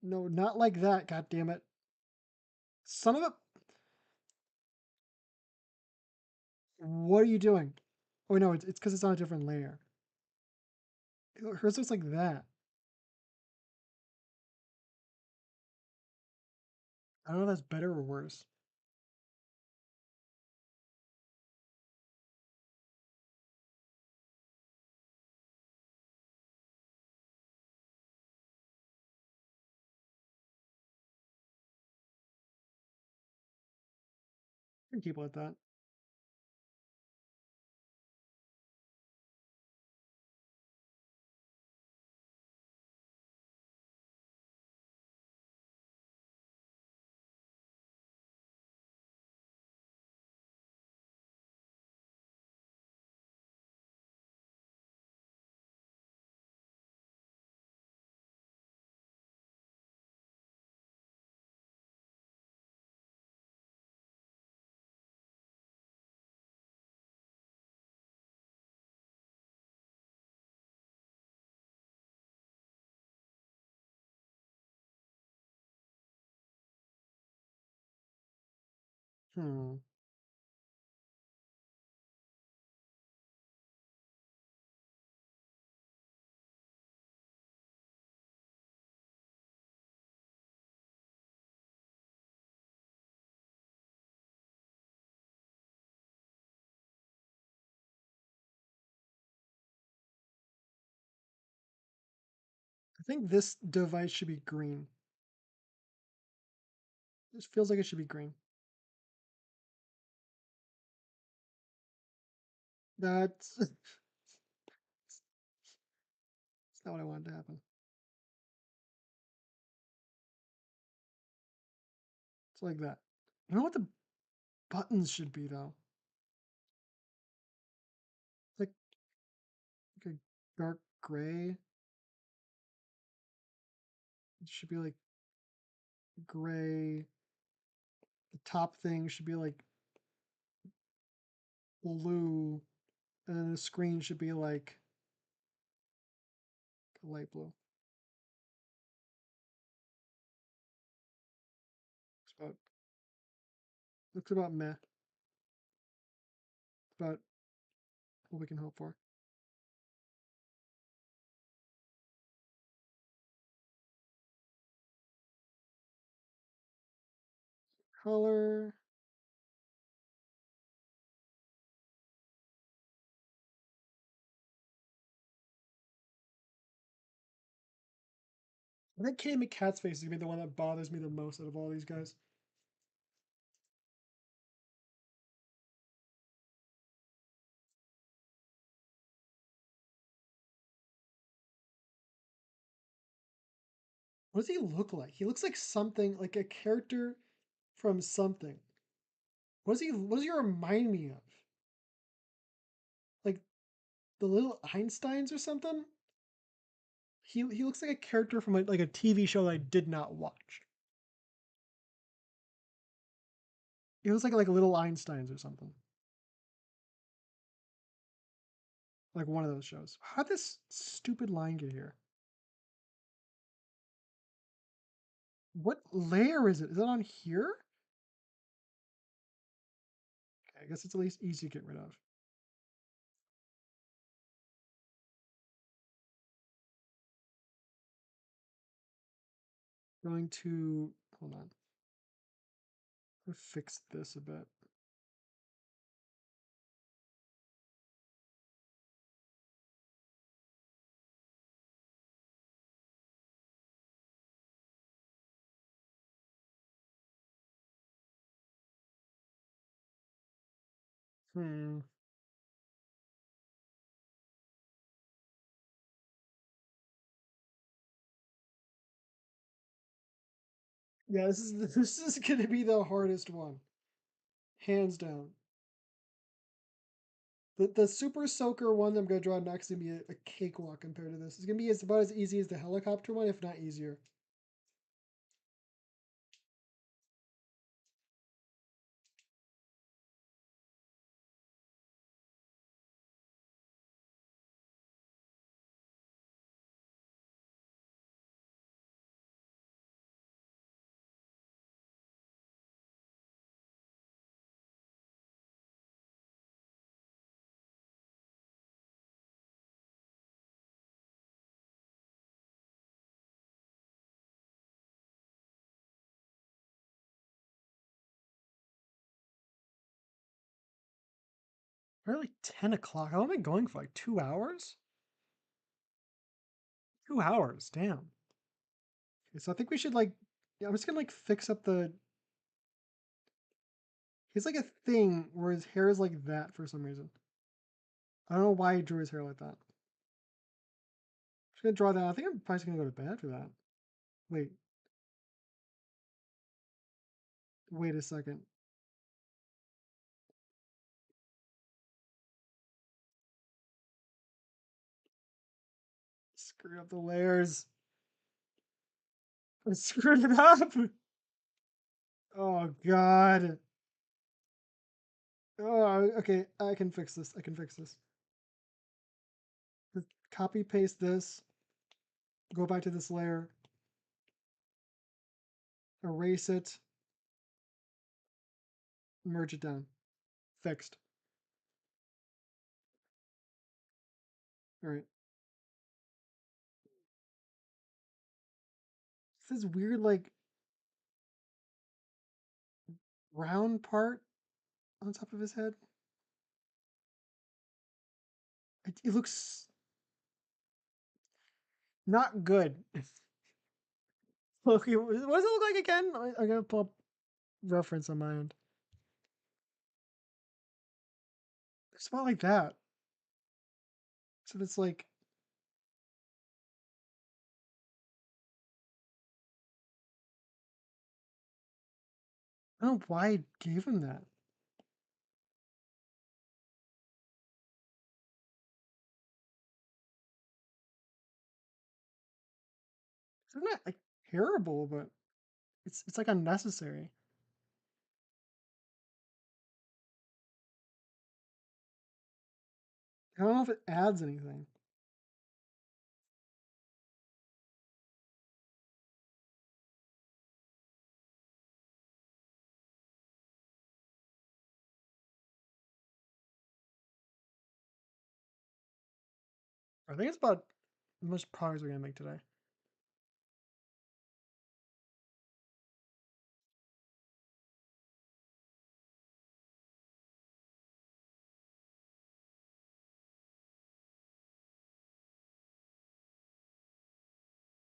Speaker 1: No, not like that. God damn it! Son of a. What are you doing? Oh no, it's because it's on a different layer. Hers looks like that. I don't know if that's better or worse. You can keep it like that. Hmm. I think this device should be green. This feels like it should be green. That's it's not what I wanted to happen. It's like that. You know what the buttons should be though? Like, like a dark gray. It should be like gray. The top thing should be like blue, and then the screen should be like light blue. It's about looks about meh. About what we can hope for. Color. I think Kitty McCat's face is gonna be the one that bothers me the most out of all these guys. What does he look like? He looks like something like a character from something. What does he remind me of? Like the little Einsteins or something? He looks like a character from like a TV show that I did not watch. He looks like little Einsteins or something. Like one of those shows. How did this stupid line get here? What layer is it? Is it on here? Okay, I guess it's at least easy to get rid of. Going to hold on. Let's fix this a bit. Hmm. Yeah, this is gonna be the hardest one, hands down. The super soaker one that I'm gonna draw next is gonna be a cakewalk compared to this. It's gonna be about as easy as the helicopter one, if not easier. Probably 10 o'clock. How am I going for like 2 hours? 2 hours, damn. Okay, so I think we should like, yeah, I'm just gonna like fix up the. He's like a thing where his hair is like that for some reason. I don't know why he drew his hair like that. I'm just gonna draw that. I think I'm probably just gonna go to bed for that. Wait, wait a second. Screwed up the layers. I screwed it up. Oh god. Oh, okay. I can fix this. I can fix this. Just copy paste this. Go back to this layer. Erase it. Merge it down. Fixed. All right. This weird like round part on top of his head. It looks not good. Okay, what does it look like again? I gotta pull up reference on my end. It's about like that. So it's like I don't know why I gave him that. It's not like terrible, but it's like unnecessary. I don't know if it adds anything. I think it's about how much progress we're gonna make today.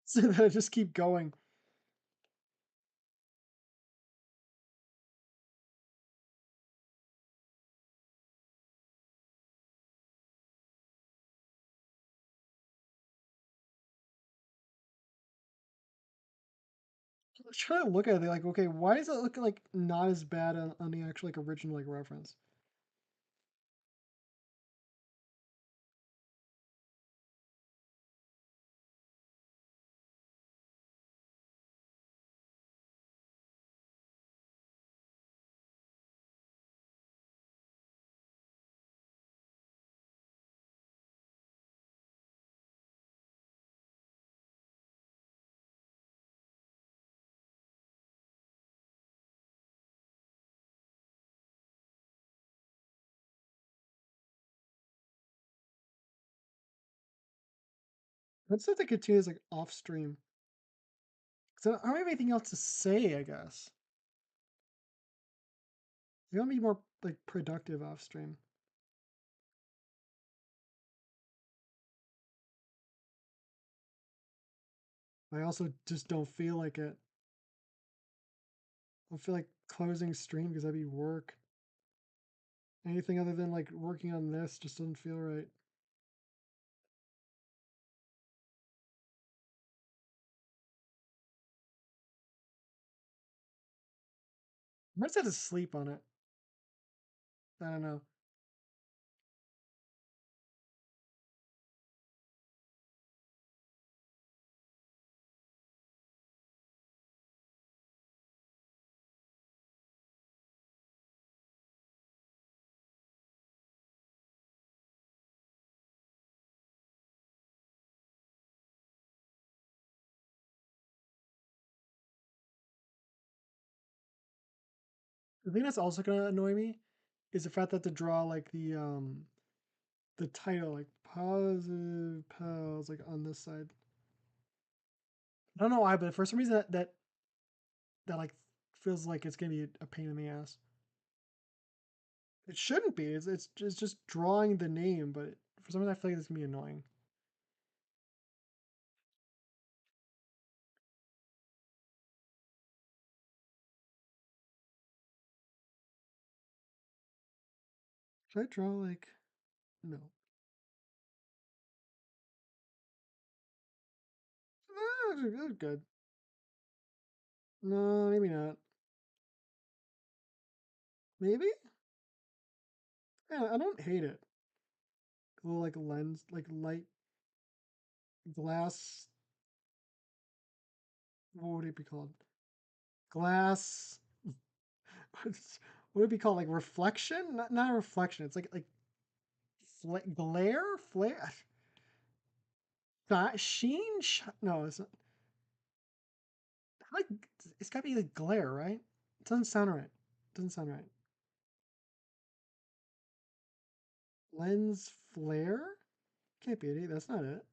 Speaker 1: So that I just keep going. I was trying to look at it like, okay, why does it look like not as bad on the actual like original like reference? Let's have to continue this like off stream. So I don't have anything else to say, I guess. We want to be more like productive off stream. I also just don't feel like it. I don't feel like closing stream because that'd be work. Anything other than like working on this just doesn't feel right. I must have to sleep on it. I don't know. The thing that's also gonna annoy me is the fact that to draw like the title like positive pals like on this side. I don't know why, but for some reason that like feels like it's gonna be a pain in the ass. It shouldn't be. It's just drawing the name, but for some reason I feel like it's gonna be annoying. Should I draw like no? That's good. No, maybe not. Maybe? Yeah, I don't hate it. A little like lens, like light glass. What would it be called? Glass. What would it be called? Like reflection? Not a reflection. It's like glare, flare, sheen. No, it's not. Like it's got to be like glare, right? It doesn't sound right. It doesn't sound right. Lens flare? Can't be it. That's not it.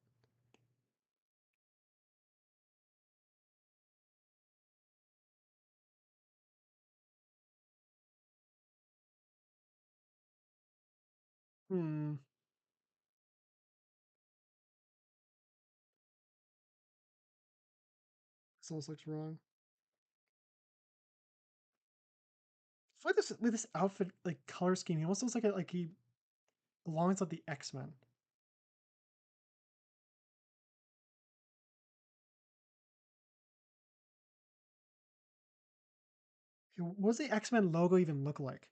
Speaker 1: Hmm. This almost looks wrong. For this with this outfit like color scheme, he almost looks like he belongs with the X-Men. What does the X-Men logo even look like?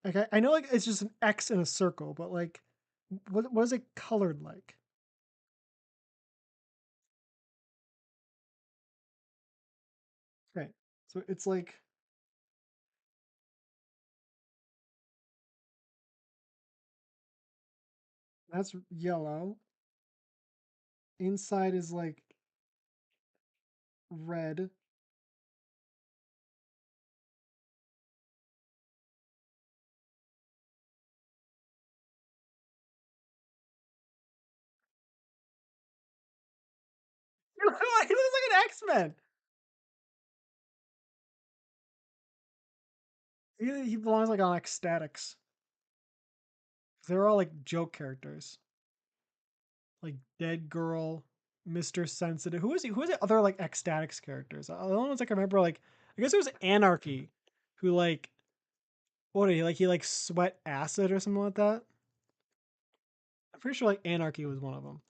Speaker 1: Like I know like it's just an X in a circle, but like what is it colored like? Okay. So it's like that's yellow. Inside is like red. He looks like an X-Men. He belongs like on Ecstatics. They're all like joke characters. Like Dead Girl, Mr. Sensitive. Who is he? Who is the other like Ecstatics characters? The only ones I can remember, like I guess it was Anarchy, who like what did he like sweat acid or something like that? I'm pretty sure like Anarchy was one of them.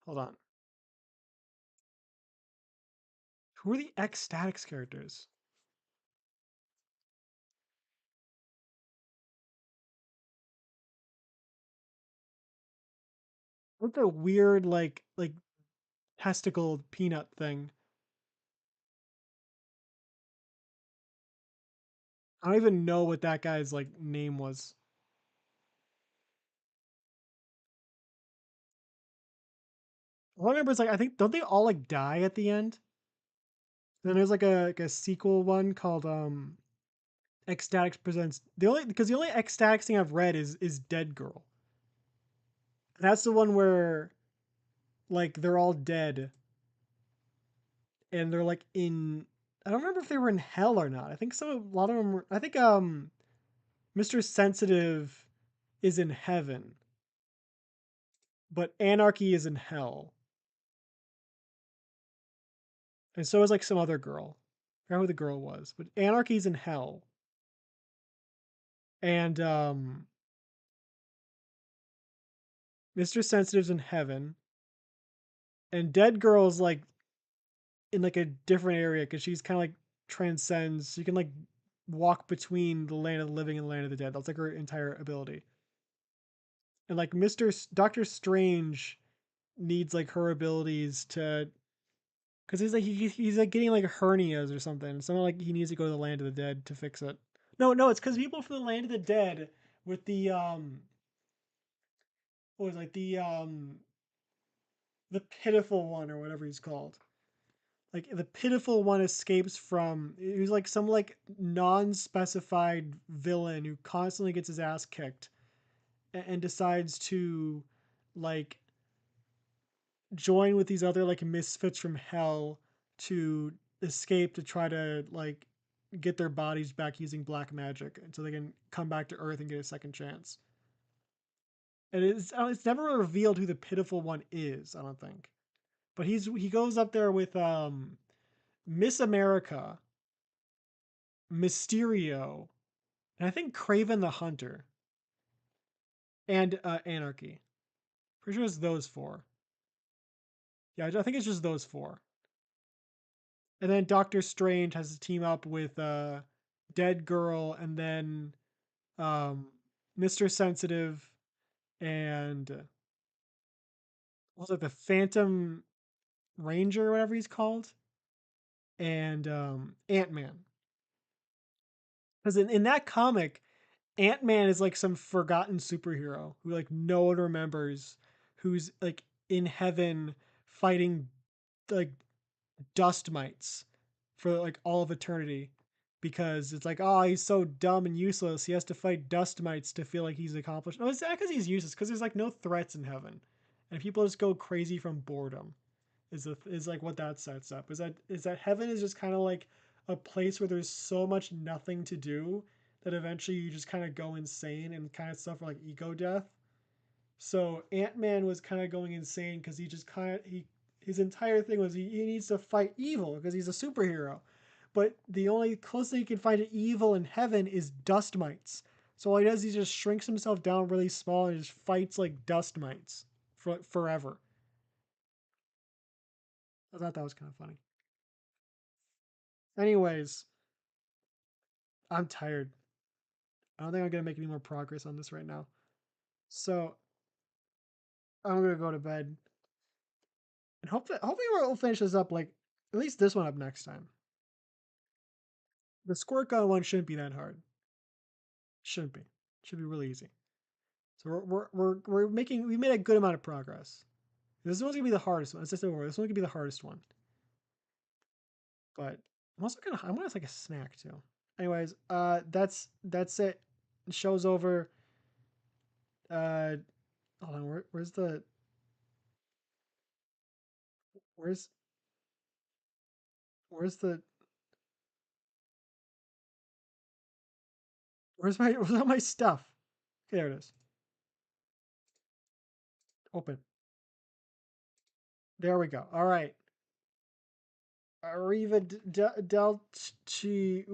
Speaker 1: Hold on. Who are the Ecstatics characters? What the weird like testicle peanut thing? I don't even know what that guy's like name was. All I remember is like I think don't they all like die at the end? And then there's like a sequel one called Ecstatics Presents the only Ecstatics thing I've read is Dead Girl. And that's the one where like they're all dead and they're like in I don't remember if they were in hell or not. I think a lot of them were I think Mr. Sensitive is in heaven, but Anarchy is in hell. And so is like some other girl. I forgot who the girl was, but Anarchy's in hell. And Mr. Sensitive's in heaven. And Dead Girl's like in like a different area because she's kind of like transcends. She can like walk between the land of the living and the land of the dead. That's like her entire ability. And like Doctor Strange needs like her abilities to because he's like getting like hernias or something. Someone like he needs to go to the land of the dead to fix it. No, it's because people from the land of the dead with the what was it, like the pitiful one or whatever he's called. Like the pitiful one escapes from he was like some like non-specified villain who constantly gets his ass kicked and decides to like join with these other like misfits from hell to escape to try to like get their bodies back using black magic so they can come back to earth and get a second chance. And it's never revealed who the pitiful one is, I don't think. But he goes up there with Miss America, Mysterio, and I think Craven the Hunter and Anarchy. Pretty sure it's those four. Yeah, I think it's just those four. And then Doctor Strange has to team up with Dead Girl and then um, Mr. Sensitive and what was it the Phantom Ranger or whatever he's called and Ant Man. Because in that comic, Ant Man is like some forgotten superhero who like no one remembers, who's like in heaven fighting like dust mites for like all of eternity because it's like, oh, he's so dumb and useless. He has to fight dust mites to feel like he's accomplished. No, it's not because he's useless, because there's like no threats in heaven, and people just go crazy from boredom. Is like what that sets up. Is that heaven is just kind of like a place where there's so much nothing to do that eventually you just kind of go insane and kind of suffer like ego death. So Ant Man was kind of going insane because he just kind of he his entire thing was he needs to fight evil because he's a superhero. But the only closest thing he can find to evil in heaven is dust mites. So all he does is he just shrinks himself down really small and just fights like dust mites for forever. I thought that was kind of funny. Anyways, I'm tired. I don't think I'm gonna make any more progress on this right now. So I'm gonna go to bed and hopefully we'll finish this up like at least this one up next time. The squirt gun one shouldn't be that hard. Shouldn't be. Should be really easy. So we're making we made a good amount of progress. This one's gonna be the hardest one. As I said before, this one's gonna be the hardest one. But I'm also gonna I want like a snack too. Anyways, that's it. The show's over. Uh, hold on. Where's where's the where's all my stuff? Okay, there it is. Open. There we go. All right. Arriva Delci.